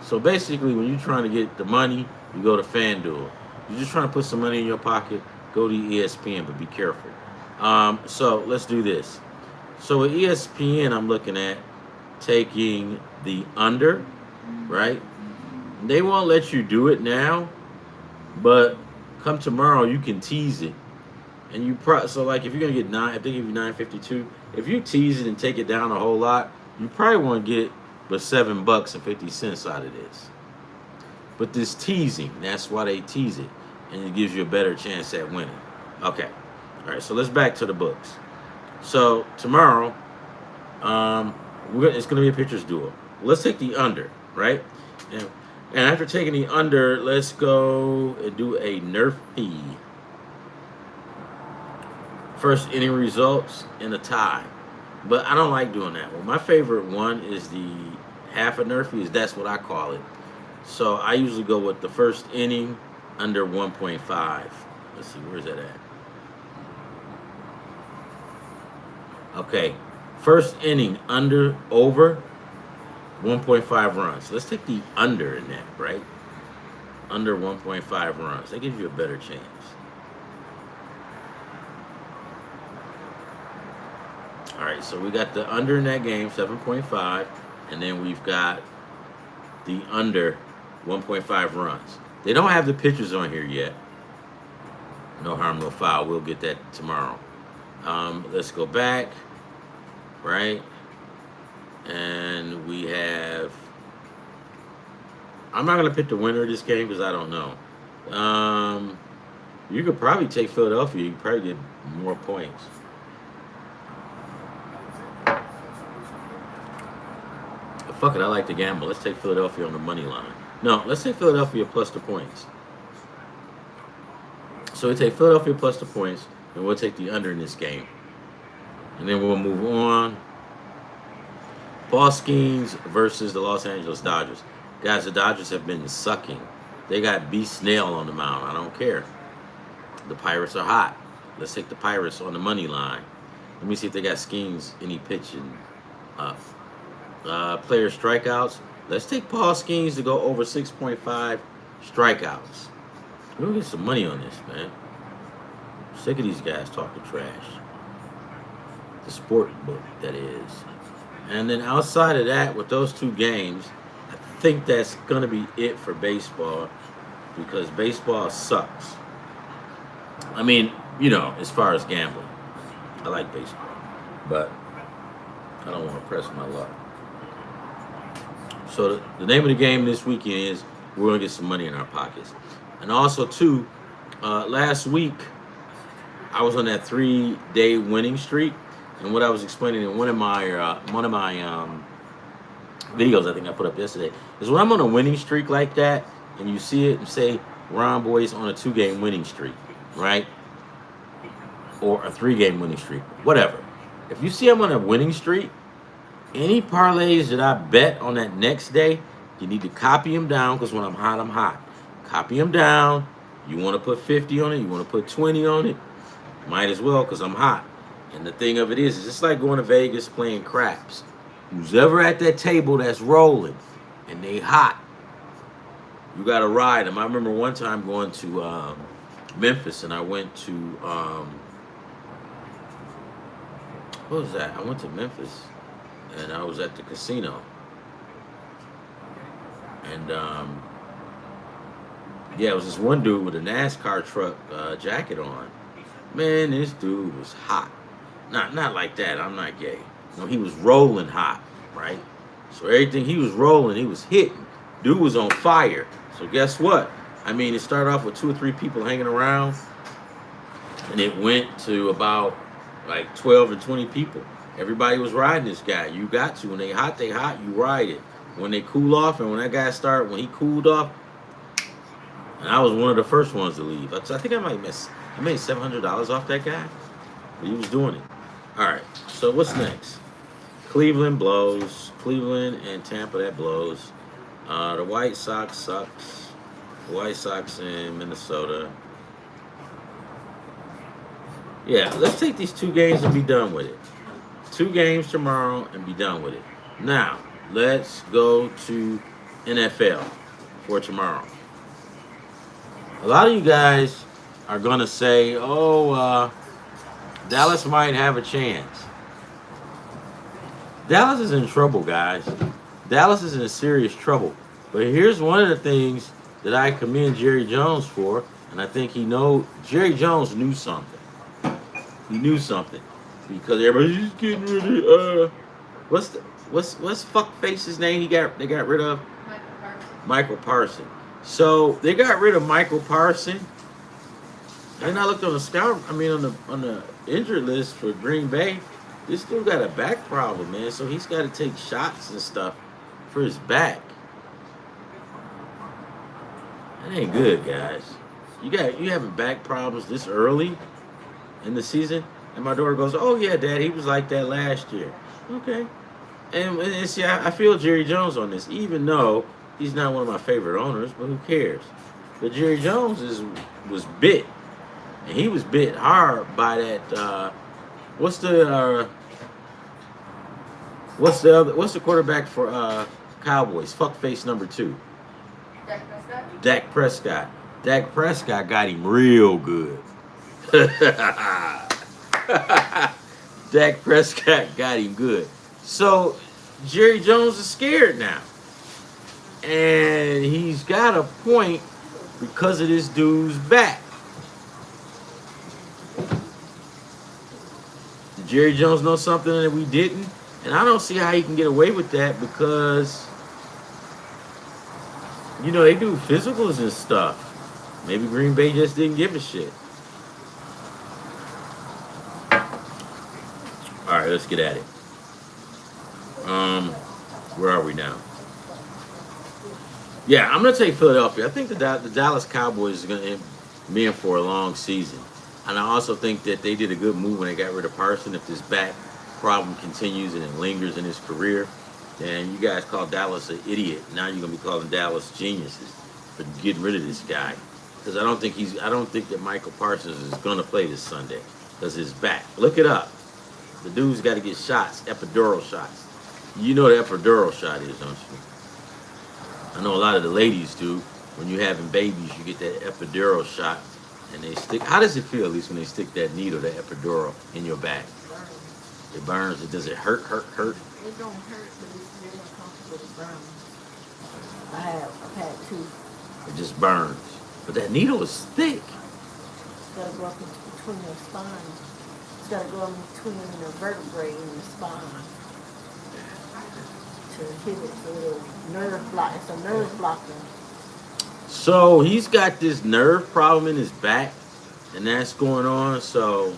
So basically, when you're trying to get the money, you go to FanDuel. You're just trying to put some money in your pocket, go to ESPN, but be careful. So let's do this. So with ESPN, I'm looking at taking the under, right? They won't let you do it now, but come tomorrow, you can tease it. And so like if you're gonna get if they give you 9.52, if you tease it and take it down a whole lot, you probably won't get but $7.50 out of this. But this teasing, that's why they tease it, and it gives you a better chance at winning. Okay, all right. So let's back to the books. So tomorrow, it's gonna be a pitcher's duel. Let's take the under, right? And after taking the under, let's go and do a Nerfy. First inning results in a tie. But I don't like doing that one. My favorite one is the half a Nerfy. That's what I call it. So I usually go with the first inning under 1.5. Let's see, where's that at? Okay. First inning over 1.5 runs. Let's take the under in that, right? Under 1.5 runs. That gives you a better chance. All right, so we got the under in that game, 7.5, and then we've got the under 1.5 runs. They don't have the pitchers on here yet. No harm, no foul. We'll get that tomorrow. Let's go back, right? And we have, I'm not going to pick the winner of this game because I don't know. You could probably take Philadelphia. You could probably get more points. Fuck it, I like to gamble. Let's take Philadelphia on the money line. No, let's take Philadelphia plus the points. So we take Philadelphia plus the points, and we'll take the under in this game. And then we'll move on. Paul Skeens versus the Los Angeles Dodgers. Guys, the Dodgers have been sucking. They got B. Snell on the mound. I don't care. The Pirates are hot. Let's take the Pirates on the money line. Let me see if they got Skeens any pitching up. Player strikeouts. Let's take Paul Skeens to go over 6.5 strikeouts. We'll get some money on this, man. Sick of these guys talking trash. The sport book, that is. And then outside of that, with those two games, I think that's going to be it for baseball, because baseball sucks. I mean, as far as gambling, I like baseball, but I don't want to press my luck. So the name of the game this weekend is we're going to get some money in our pockets. And also, too, last week, I was on that 3-day winning streak. And what I was explaining in one of my videos I think I put up yesterday is when I'm on a winning streak like that, and you see it and say RonBoy's on a 2-game winning streak, right? Or a 3-game winning streak, whatever. If you see I'm on a winning streak, any parlays that I bet on that next day, you need to copy them down, because when I'm hot, I'm hot. Copy them down. You want to put 50 on it, you want to put 20 on it, might as well, because I'm hot. And the thing of it is it's like going to Vegas playing craps. Who's ever at that table that's rolling and they hot, you got to ride them. I remember one time going to Memphis, and I went to, what was that? I went to Memphis, and I was at the casino. And, yeah, it was this one dude with a NASCAR truck jacket on. Man, this dude was hot. Not like that. I'm not gay. No, he was rolling hot, right? So everything he was rolling, he was hitting. Dude was on fire. So guess what? I mean, it started off with 2 or 3 people hanging around, and it went to about like 12 or 20 people. Everybody was riding this guy. You got to. When they hot, you ride it. When they cool off, and when that guy started, when he cooled off, and I was one of the first ones to leave. I think I made $700 off that guy, but he was doing it. All right, so what's next? Cleveland blows. Cleveland and Tampa, that blows. The White Sox sucks. The White Sox in Minnesota. Yeah, let's take these 2 games and be done with it. 2 games tomorrow and be done with it. Now, let's go to NFL for tomorrow. A lot of you guys are going to say, oh, Dallas might have a chance. Dallas is in trouble, guys. Dallas is in serious trouble. But here's one of the things that I commend Jerry Jones for, and I think Jerry Jones knew something. He knew something, because everybody's getting rid of what's fuckface's name they got rid of? Michael Parson. So they got rid of Michael Parson. And I looked on on the injured list for Green Bay. This dude got a back problem, man. So he's got to take shots and stuff for his back. That ain't good, guys. You having back problems this early in the season? And my daughter goes, "Oh yeah, Dad, he was like that last year." Okay. And see, I feel Jerry Jones on this, even though he's not one of my favorite owners, but who cares? But Jerry Jones was bit, and he was bit hard by that. What's the quarterback for Cowboys? Fuckface number 2. Dak Prescott. Dak Prescott got him real good. Dak Prescott got him good. So Jerry Jones is scared now. And he's got a point because of this dude's back. Did Jerry Jones know something that we didn't? And I don't see how he can get away with that, because they do physicals and stuff. Maybe Green Bay just didn't give a shit. All right, let's get at it. Where are we now? Yeah, I'm going to take Philadelphia. I think the Dallas Cowboys are going to be in for a long season. And I also think that they did a good move when they got rid of Parson. If this back problem continues and it lingers in his career, then you guys call Dallas an idiot. Now you're going to be calling Dallas geniuses for getting rid of this guy. Because I don't think that Michael Parsons is going to play this Sunday because his back. Look it up. The dude's got to get shots, epidural shots. You know what an epidural shot is, don't you? I know a lot of the ladies do. When you're having babies, you get that epidural shot, and they stick. How does it feel, at least, when they stick that needle, that epidural, in your back? It burns. Does it hurt? It don't hurt, but it's very uncomfortable to burn. I've had 2. It just burns. But that needle is thick. It's got to go up between your spine. It's got to go in between the vertebrae and the spine to hit it. So it'll nerve block. It's a nerve blocker. So he's got this nerve problem in his back, and that's going on. So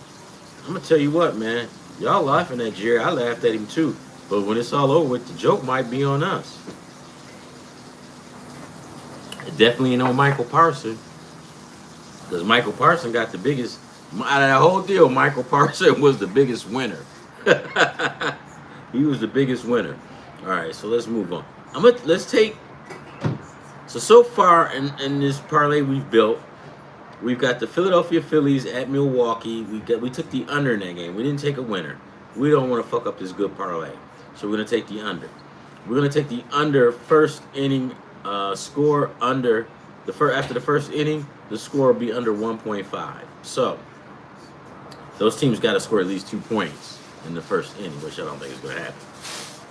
I'm going to tell you what, man. Y'all laughing at Jerry. I laughed at him too. But when it's all over with, the joke might be on us. It definitely ain't no Michael Parson, because Michael Parson got the biggest out of that whole deal. Michael Parson was the biggest winner. He was the biggest winner. All right, so let's move on. Let's take. So far in this parlay we've built, we've got the Philadelphia Phillies at Milwaukee. We took the under in that game. We didn't take a winner. We don't want to fuck up this good parlay, so we're gonna take the under. We're gonna take the under first inning score under after the first inning. The score will be under 1.5. So those teams got to score at least 2 points in the first inning, which I don't think is going to happen.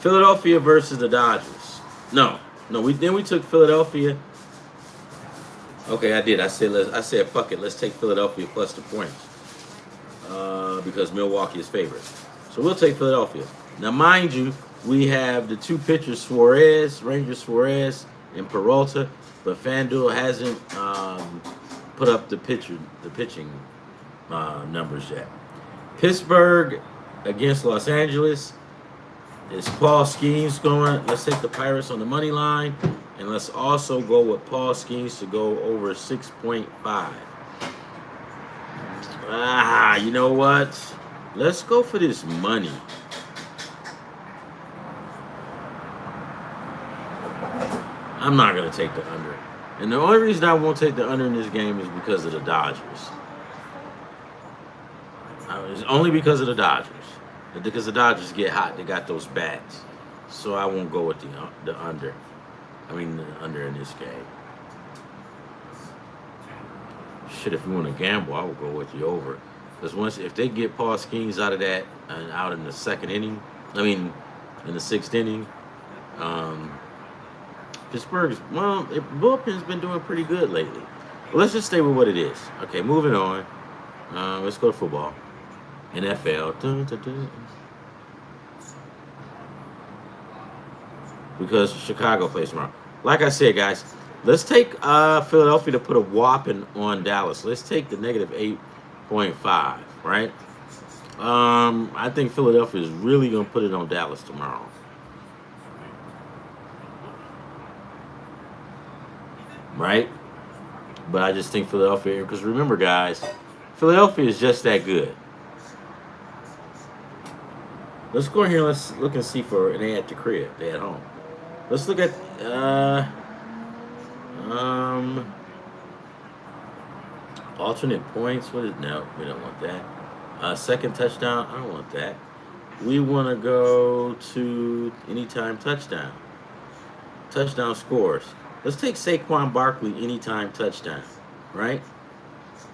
Philadelphia versus the Dodgers. No. We took Philadelphia. Okay, I did. I said fuck it. Let's take Philadelphia plus the points because Milwaukee is favored. So we'll take Philadelphia. Now, mind you, we have the two pitchers, Rangers Suarez and Peralta, but FanDuel hasn't put up the pitching numbers yet. Pittsburgh against Los Angeles. Is Paul Skeens going? Let's take the Pirates on the money line, and let's also go with Paul Skeens to go over 6.5. You know what? Let's go for this money. I'm not going to take the under. And the only reason I won't take the under in this game is because of the Dodgers. It's only because of the Dodgers. Because the Dodgers get hot, they got those bats. So I won't go with the under. The under in this game. Shit, if you want to gamble, I would go with the over. Because if they get Paul Skeens out of that and out in the second inning, in the sixth inning, Pittsburgh's bullpen's been doing pretty good lately. But let's just stay with what it is. Okay, moving on. Let's go to football. NFL. Because Chicago plays tomorrow. Like I said, guys, let's take Philadelphia to put a whopping on Dallas. Let's take the negative 8.5, right? I think Philadelphia is really going to put it on Dallas tomorrow. Right? But I just think Philadelphia, because remember, guys, Philadelphia is just that good. Let's go in here. Let's look and see for they at the crib. They at home. Let's look at alternate points. No, we don't want that. Second touchdown. I don't want that. We want to go to anytime touchdown. Touchdown scores. Let's take Saquon Barkley anytime touchdown. Right?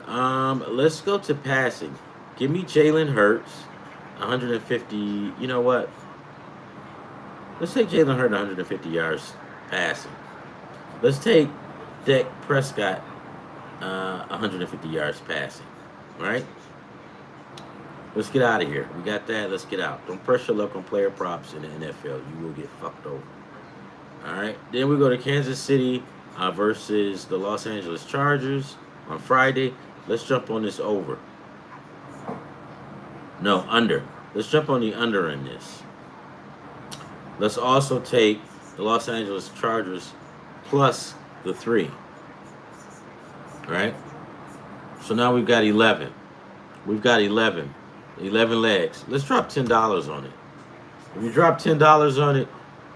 Let's go to passing. Give me Jalen Hurts. 150, you know what? Let's take Jalen Hurts 150 yards passing. Let's take Dak Prescott 150 yards passing. Right? Let's get out of here. We got that. Let's get out. Don't pressure luck on player props in the NFL. You will get fucked over. All right. Then we go to Kansas City versus the Los Angeles Chargers on Friday. Let's jump on this over. No, under. Let's jump on the under in this. Let's also take the Los Angeles Chargers plus the 3. Right? So now we've got 11. We've got 11 legs. Let's drop $10 on it. If you drop $10 on it,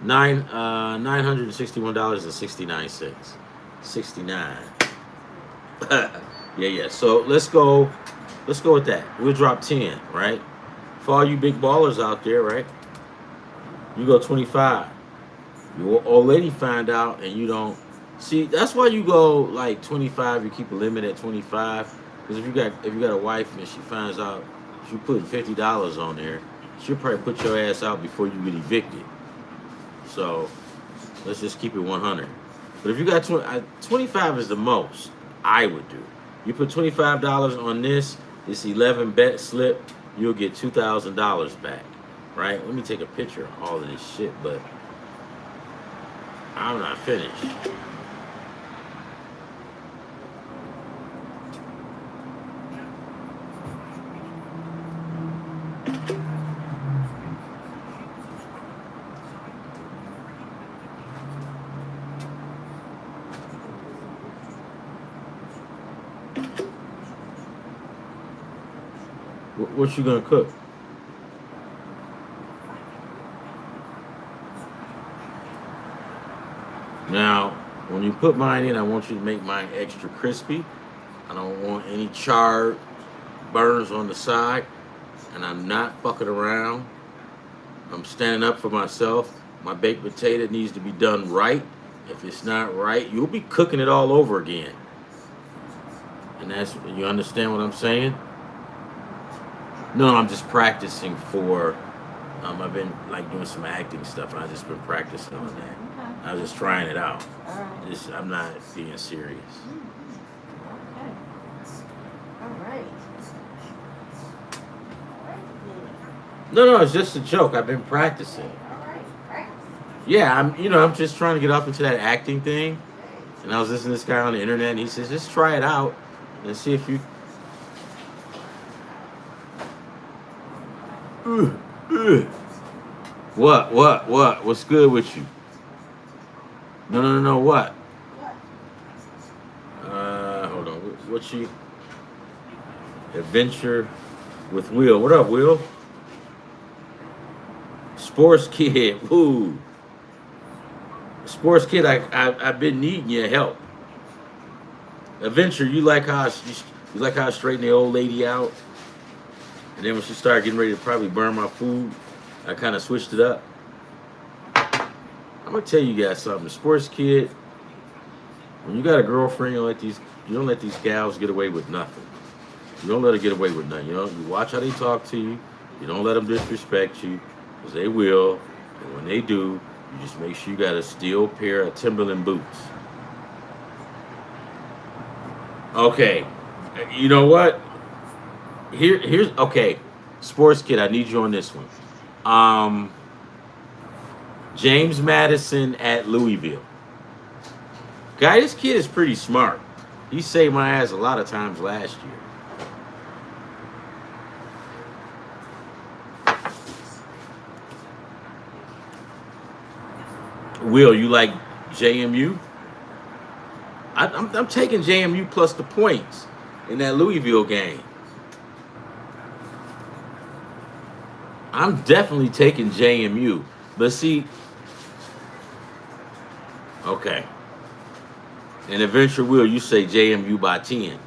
$961.69. 69. Yeah. So let's go with that. We'll drop 10, right? For all you big ballers out there, right? You go 25. You will already find out, and you don't see. That's why you go like 25. You keep a limit at 25. Because if you got a wife and she finds out you put $50 on there, she'll probably put your ass out before you get evicted. So let's just keep it 100. But if you got 25 is the most I would do. You put $25 on this 11 bet slip, you'll get $2,000 back, right? Let me take a picture of all of this shit, but I'm not finished. What you gonna cook? Now, when you put mine in, I want you to make mine extra crispy. I don't want any charred burns on the side, and I'm not fucking around. I'm standing up for myself. My baked potato needs to be done right. If it's not right, you'll be cooking it all over again. And you understand what I'm saying? No, I'm just practicing for. I've been like doing some acting stuff, and I've just been practicing on that. Okay. I was just trying it out. All right. I'm not being serious. Okay. All right. No, it's just a joke. I've been practicing. All right. Practice. Yeah, I'm just trying to get off into that acting thing. And I was listening to this guy on the internet, and he says, just try it out and see if you. What? What's good with you? No. What? Hold on. What you? Adventure with Will. What up, Will? Sports Kid. Woo. Sports Kid. I've been needing your help. Adventure. You like how I straighten the old lady out, and then when she started getting ready to probably burn my food, I kind of switched it up. I'm gonna tell you guys something. Sports Kid. When you got a girlfriend, you don't let these gals get away with nothing. You don't let her get away with nothing. You watch how they talk to you. You don't let them disrespect you, because they will. And when they do, you just make sure you got a steel pair of Timberland boots. Okay, you know what? Here's okay. Sports Kid, I need you on this one. James Madison at Louisville. Guy, this kid is pretty smart. He saved my ass a lot of times last year. Will, you like JMU? I'm taking JMU plus the points in that Louisville game. I'm definitely taking JMU. But see, okay. And eventually, Will, you say JMU by 10.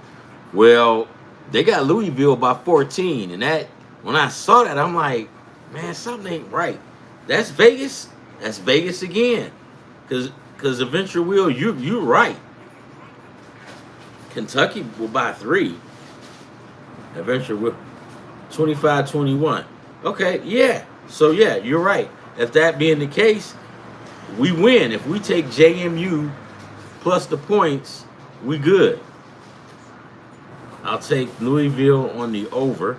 Well, they got Louisville by 14. And that, when I saw that, I'm like, man, something ain't right. That's Vegas. That's Vegas again. Because eventually, Will, you're right. Kentucky will buy 3. Eventually, Will, 25-21. Okay, yeah. So, yeah, you're right. If that being the case, we win. If we take JMU plus the points, we good. I'll take Louisville on the over.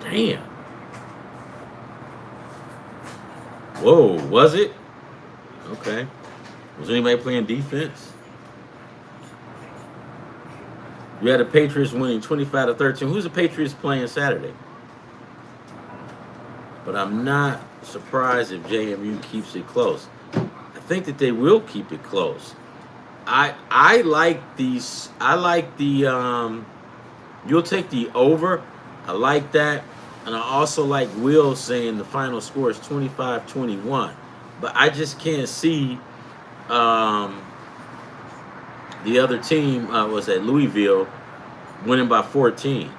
Damn. Whoa, was it? Okay. Was anybody playing defense? You had the Patriots winning 25-13. Who's the Patriots playing Saturday? But I'm not surprised if JMU keeps it close. I think that they will keep it close. I like these. I like the. You'll take the over. I like that, and I also like Will saying the final score is 25-21. But I just can't see. The other team was at Louisville, winning by 14.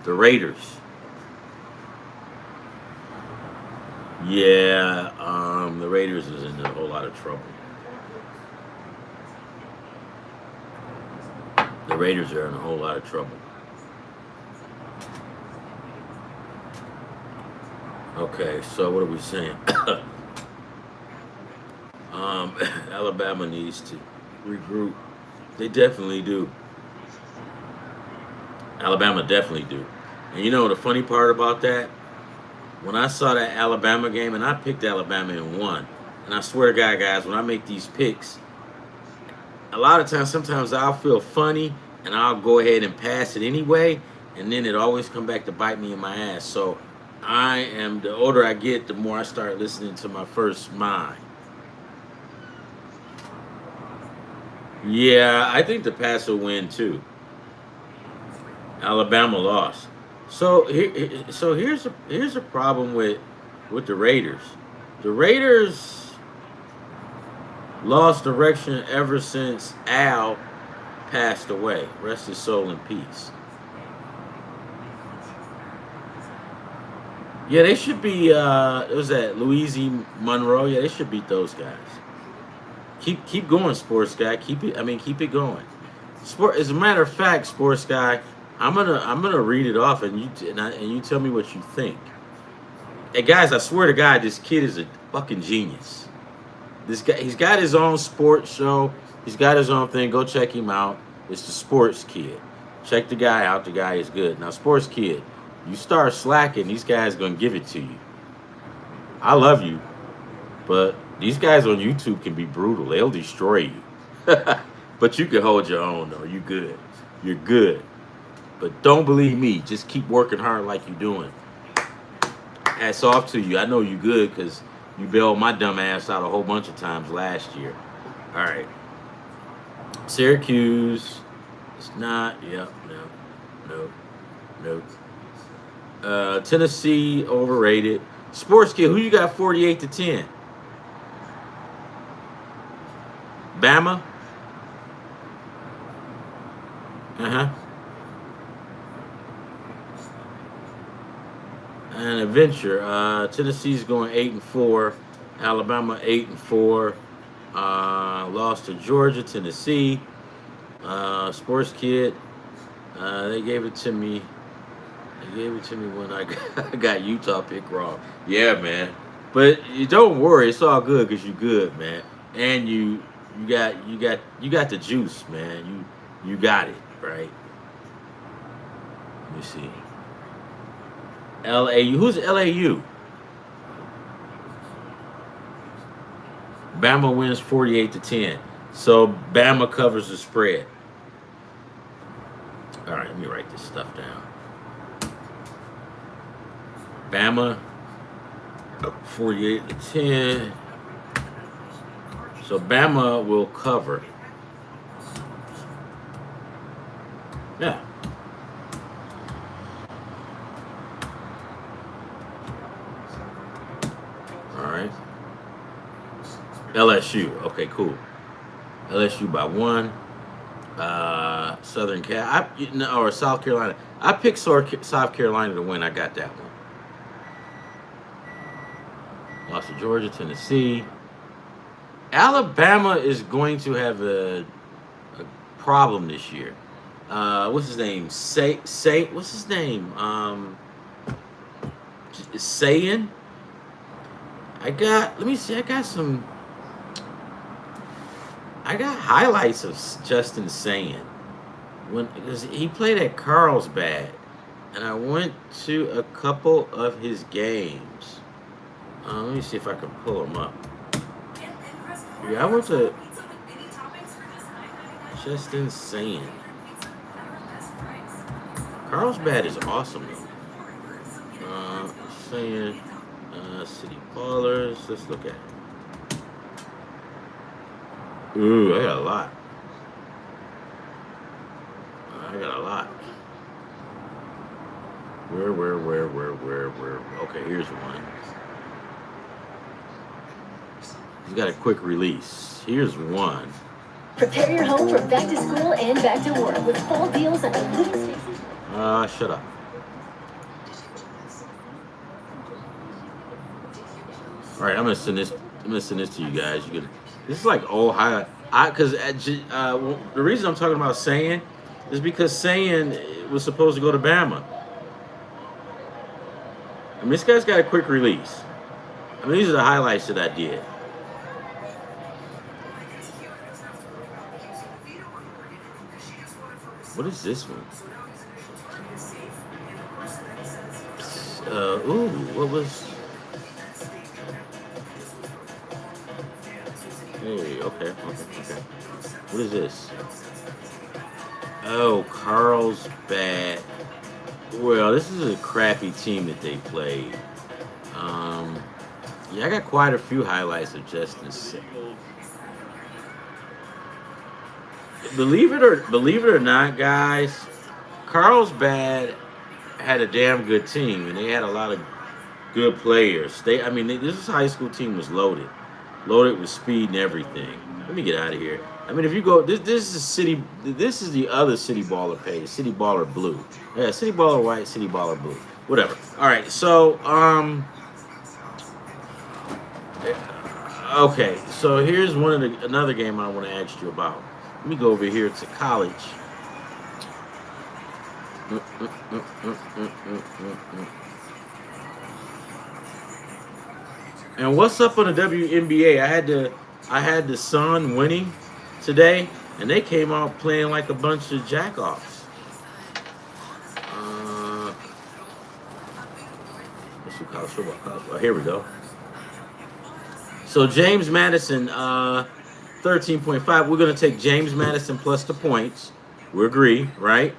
The Raiders. Yeah, the Raiders is in a whole lot of trouble. The Raiders are in a whole lot of trouble. Okay, so what are we saying? Alabama needs to regroup. They definitely do. Alabama definitely do. And you know the funny part about that? When I saw that Alabama game, and I picked Alabama and won, and I swear to God, guys, when I make these picks, a lot of times, sometimes I'll feel funny, and I'll go ahead and pass it anyway, and then it always come back to bite me in my ass. So the older I get, the more I start listening to my first mind. Yeah, I think the Pats will win too. Alabama lost. So here's a problem with the Raiders. The Raiders lost direction ever since Al passed away. Rest his soul in peace. Yeah, they should be. It was that Louise Monroe. Yeah, they should beat those guys. Keep going, sports guy. Keep it. I mean, keep it going. Sport. As a matter of fact, sports guy, I'm gonna read it off, and and you tell me what you think. Hey guys, I swear to God, this kid is a fucking genius. This guy, he's got his own sports show. He's got his own thing. Go check him out. It's the Sports Kid. Check the guy out. The guy is good. Now, Sports Kid, you start slacking, these guys gonna give it to you. I love you, but these guys on YouTube can be brutal. They'll destroy you. But you can hold your own though. You good. You're good. But don't believe me. Just keep working hard like you're doing. Hats off to you. I know you good because you bailed my dumb ass out a whole bunch of times last year. All right. Syracuse. It's not. Yep. No. Tennessee overrated. Sports Kid. Who you got? 48-10. Bama. And adventure. Tennessee's going 8-4. Alabama 8-4. Lost to Georgia, Tennessee. Sports Kid. They gave it to me. They gave it to me when I got Utah pick wrong. Yeah, man. But you don't worry, it's all good because you good, man. And you got the juice, man. You got it, right? Let me see. LAU. Who's LAU? Bama wins 48-10. So Bama covers the spread. All right, let me write this stuff down. Bama 48-10. So Bama will cover. Yeah. All right. LSU. Okay, cool. LSU by 1. Southern Cal. Or South Carolina. I picked South Carolina to win. I got that one. Lost to Georgia, Tennessee. Alabama is going to have a problem this year. What's his name? What's his name? Sayin. Let me see. I got highlights of Justin Sayin because he played at Carlsbad, and I went to a couple of his games. Let me see if I can pull them up. Yeah, I went to Justin Sayin. Carlsbad is awesome, though. Sayin, Cityballers. Let's look at it. Ooh, I got a lot. Where? Okay, here's one. He's got a quick release. Here's one. Prepare your home for back to school and back to work with fall deals at the Living Spaces. Shut up. All right, I'm gonna send this to you guys. This is like old high. Because the reason I'm talking about Sayin is because Sayin was supposed to go to Bama. I mean, this guy's got a quick release. I mean, these are the highlights that I did. What is this one? What was? Hey, okay. What is this? Oh, Carlsbad. Well, this is a crappy team that they played. Yeah, I got quite a few highlights of Justin. believe it or not, guys, Carlsbad had a damn good team, and they had a lot of good players. This high school team was loaded with speed and everything. Let me get out of here. I mean, if you go, this is city. This is the other City Baller page, City Baller Blue. Yeah, City Baller White, City Baller Blue, whatever. All right, so okay, so here's another game I want to ask you about. Let me go over here to college. And what's up on the WNBA? I had the Sun winning today, and they came out playing like a bunch of jackoffs. Let's see college football. Here we go. So James Madison, 13.5. We're gonna take James Madison plus the points. We agree, right?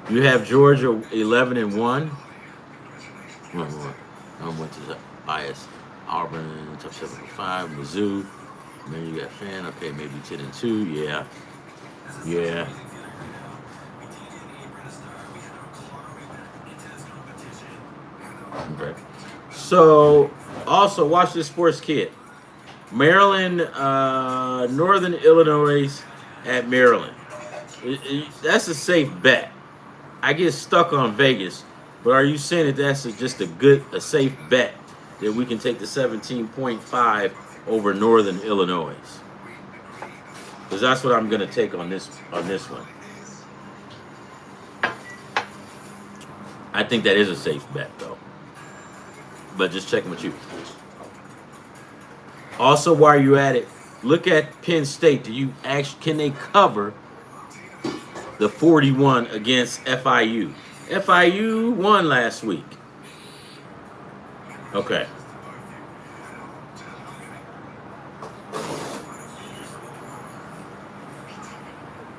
You have Georgia 11-1. I went to the bias. Auburn top 7.5. Mizzou. Then you got Fan. Okay, maybe 10-2. Yeah. Okay. So also watch this sports kid. Maryland, Northern Illinois at Maryland. That's a safe bet. I get stuck on Vegas, but are you saying that that's just a safe bet that we can take the 17.5 over Northern Illinois? Because that's what I'm going to take on this one. I think that is a safe bet, though. But just checking with you. Also, while you're at it, look at Penn State. Can they cover the 41 against FIU? FIU won last week. Okay.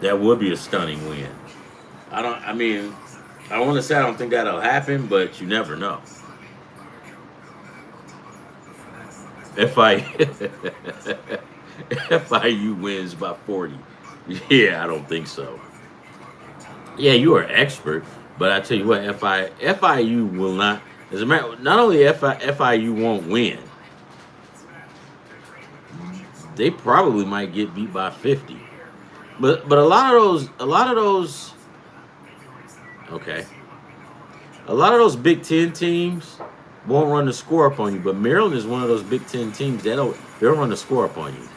That would be a stunning win. I want to say I don't think that'll happen, but you never know. FIU wins by 40. Yeah, I don't think so. Yeah, you are an expert, but I tell you what, FIU will not. As a matter, not only FIU won't win, they probably might get beat by 50. But a lot of those. Okay. A lot of those Big Ten teams won't run the score up on you, but Maryland is one of those Big Ten teams they'll run the score up on you.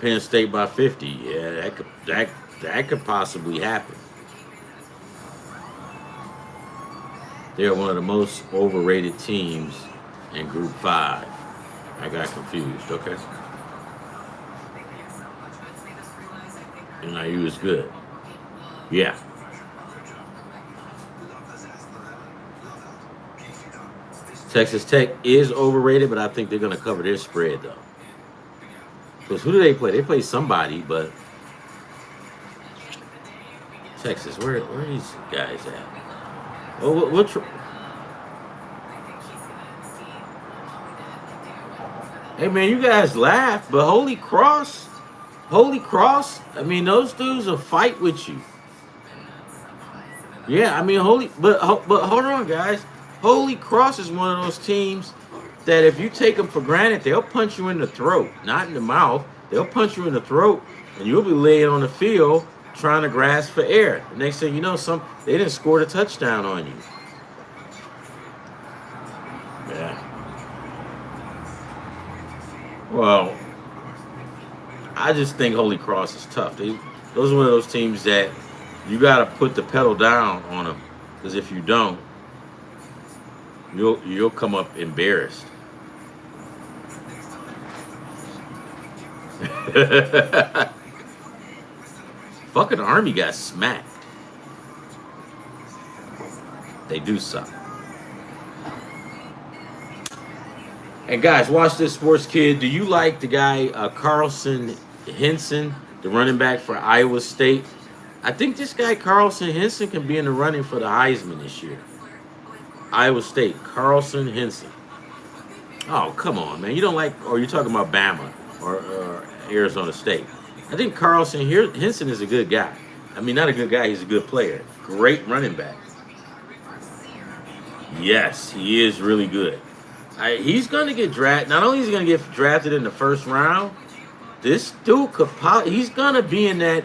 Penn State by 50, yeah, that could possibly happen. They're one of the most overrated teams in Group 5. I got confused, okay? NIU is good. Yeah. Texas Tech is overrated, but I think they're going to cover their spread, though. Because who do they play? They play somebody, but Texas, where are these guys at? Oh, hey, man, you guys laugh, but Holy Cross, I mean, those dudes will fight with you. Yeah, I mean, but hold on, guys. Holy Cross is one of those teams that if you take them for granted, they'll punch you in the throat, not in the mouth. They'll punch you in the throat, and you'll be laying on the field trying to grasp for air. The next thing you know, they didn't score a touchdown on you. Yeah. Well, I just think Holy Cross is tough. Those are one of those teams that you got to put the pedal down on them, because if you don't, you'll come up embarrassed. Fucking Army got smacked. They do suck. And guys, watch this, sports kid. Do you like the guy Carlson Henson, the running back for Iowa State? I think this guy Carlson Henson can be in the running for the Heisman this year. Iowa State, Carlson Henson. Oh, come on, man. You don't like, or you're talking about Bama or Arizona State. I think Carlson here, Henson is a good guy. I mean, not a good guy, he's a good player. Great running back. Yes, he is really good. He's going to get drafted. Not only is he going to get drafted in the first round, this dude could he's going to be in that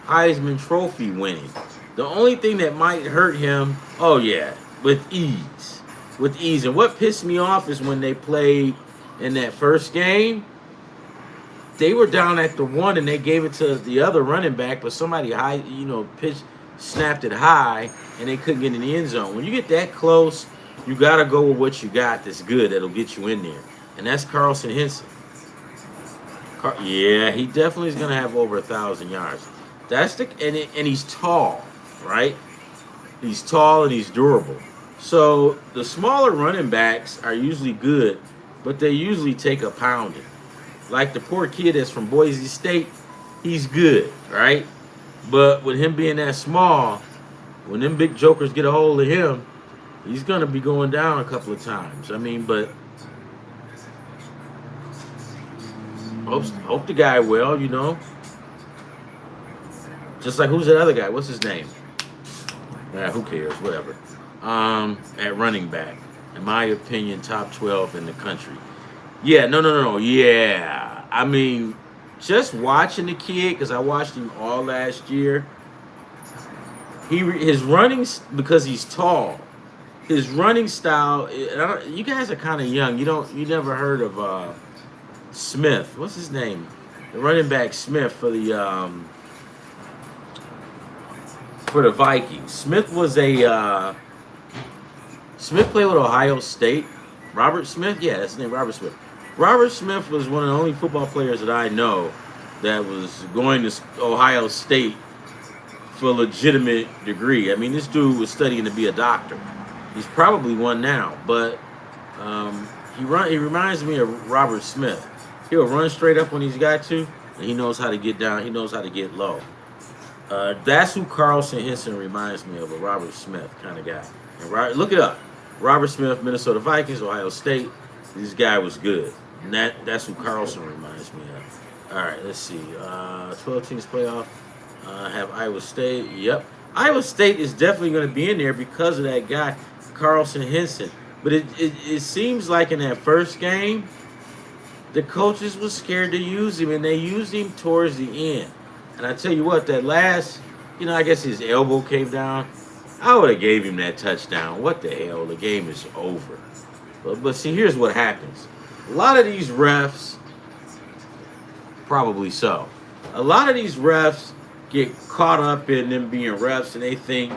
Heisman Trophy winning. The only thing that might hurt him, oh, yeah, with ease. With ease. And what pissed me off is when they played in that first game, they were down at the 1 and they gave it to the other running back, but somebody snapped it high and they couldn't get in the end zone. When you get that close, you got to go with what you got that's good that'll get you in there. And that's Carlson Henson. Yeah, he definitely is going to have over 1,000 yards. And he's tall, right? He's tall and he's durable. So the smaller running backs are usually good, but they usually take a pounding. Like the poor kid that's from Boise State, he's good, right? But with him being that small, when them big jokers get a hold of him, he's going to be going down a couple of times. I mean, but hope the guy well, you know. Just like, who's that other guy? What's his name? Who cares? Whatever. At running back. In my opinion, top 12 in the country. Yeah, no. Yeah. I mean, just watching the kid, because I watched him all last year, his running, because he's tall, his running style, you guys are kind of young. You never heard of Smith. What's his name? The running back Smith for the Vikings. Smith played with Ohio State. Robert Smith? Yeah, that's his name, Robert Smith. Robert Smith was one of the only football players that I know that was going to Ohio State for a legitimate degree. I mean, this dude was studying to be a doctor. He's probably one now, but he reminds me of Robert Smith. He'll run straight up when he's got to, and he knows how to get down. He knows how to get low. That's who Carlson Henson reminds me of, a Robert Smith kind of guy. And look it up. Robert Smith, Minnesota Vikings, Ohio State. This guy was good. And that's who Carlson reminds me of. All right, let's see. 12 teams playoff. Have Iowa State. Yep. Iowa State is definitely going to be in there because of that guy, Carlson Henson. But it seems like in that first game, the coaches were scared to use him, and they used him towards the end. And I tell you what, that last, I guess his elbow came down. I would have gave him that touchdown. What the hell? The game is over. But see, here's what happens. A lot of these refs, probably so, a lot of these refs get caught up in them being refs, and they think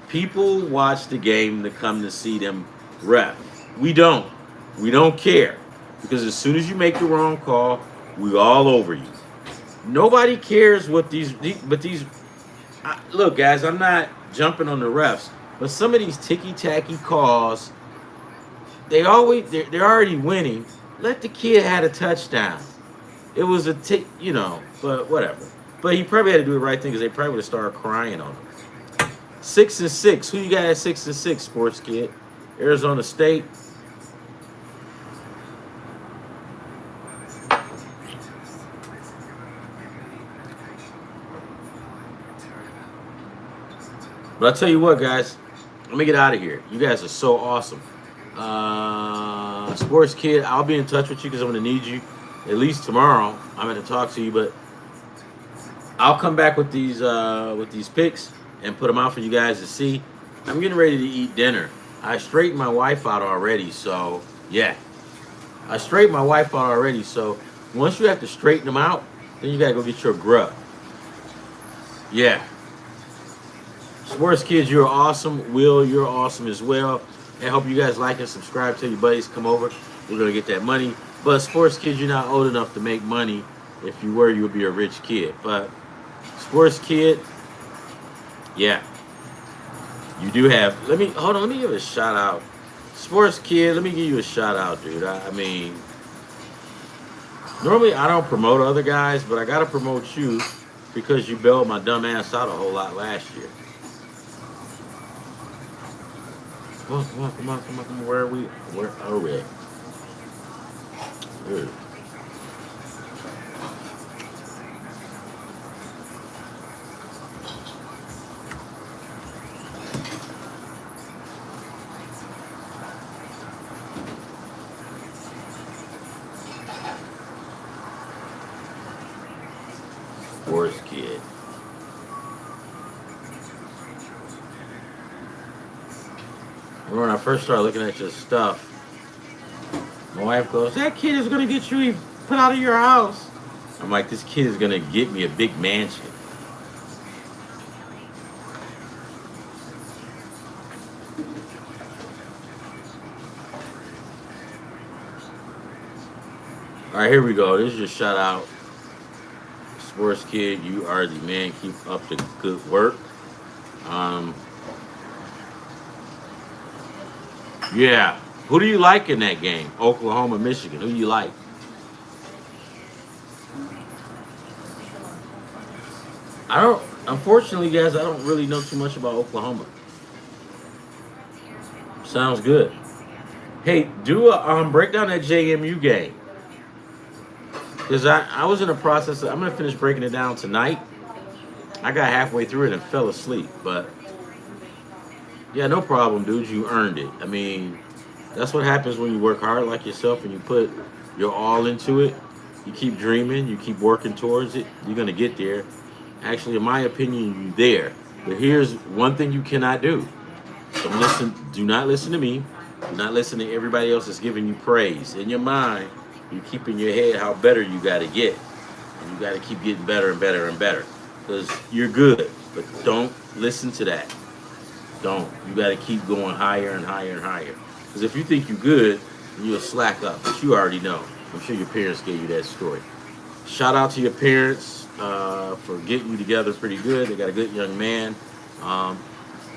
people watch the game to come to see them ref. We don't. We don't care. Because as soon as you make the wrong call, we all over you. Nobody cares what look, guys, I'm not jumping on the refs, but some of these ticky-tacky calls, they're already winning. Let the kid have a touchdown. It was but whatever. But he probably had to do the right thing, because they probably would have started crying on him. 6-6. Who you got at 6-6, sports kid? Arizona State. But I'll tell you what, guys. Let me get out of here. You guys are so awesome. Sports kid, I'll be in touch with you because I'm going to need you at least tomorrow. I'm going to talk to you, but I'll come back with these picks and put them out for you guys to see. I'm getting ready to eat dinner. I straightened my wife out already, so yeah. I straightened my wife out already, so once you have to straighten them out, then you got to go get your grub. Yeah. Sports kids, you're awesome. Will, you're awesome as well. I hope you guys like and subscribe. Tell your buddies come over. We're going to get that money. But sports kids, you're not old enough to make money. If you were, you would be a rich kid. But sports kid, yeah. You do have, let me give a shout out. Sports kid, let me give you a shout out, dude. I mean, normally I don't promote other guys, but I got to promote you because you bailed my dumb ass out a whole lot last year. Come on. Where are we? Ugh. Worst kid. When I first started looking at your stuff, my wife goes, "That kid is gonna get you put out of your house." I'm like, "This kid is gonna get me a big mansion." All right, here we go. This is your shout out. Sports kid, you are the man. Keep up the good work. Um, yeah. Who do you like in that game? Oklahoma, Michigan. Who do you like? I don't. Unfortunately, guys, I don't really know too much about Oklahoma. Sounds good. Hey, do a break down that JMU game. Because I was in the process I'm going to finish breaking it down tonight. I got halfway through it and fell asleep. But, yeah, no problem, dude. You earned it. I mean, that's what happens when you work hard like yourself and you put your all into it. You keep dreaming. You keep working towards it. You're going to get there. Actually, in my opinion, you're there. But here's one thing you cannot do. Don't listen. Do not listen to me. Do not listen to everybody else that's giving you praise. In your mind, you keep in your head how better you got to get. And you got to keep getting better and better and better. Because you're good. But don't listen to that. Don't. You got to keep going higher and higher and higher. Because if you think you're good, you'll slack up. But you already know. I'm sure your parents gave you that story. Shout out to your parents for getting you together pretty good. They got a good young man.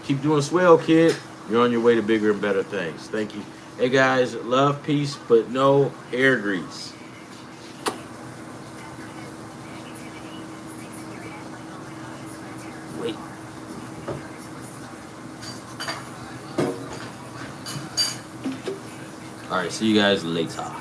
Keep doing swell, kid. You're on your way to bigger and better things. Thank you. Hey, guys, love, peace, but no air grease. Wait. All right, see you guys later.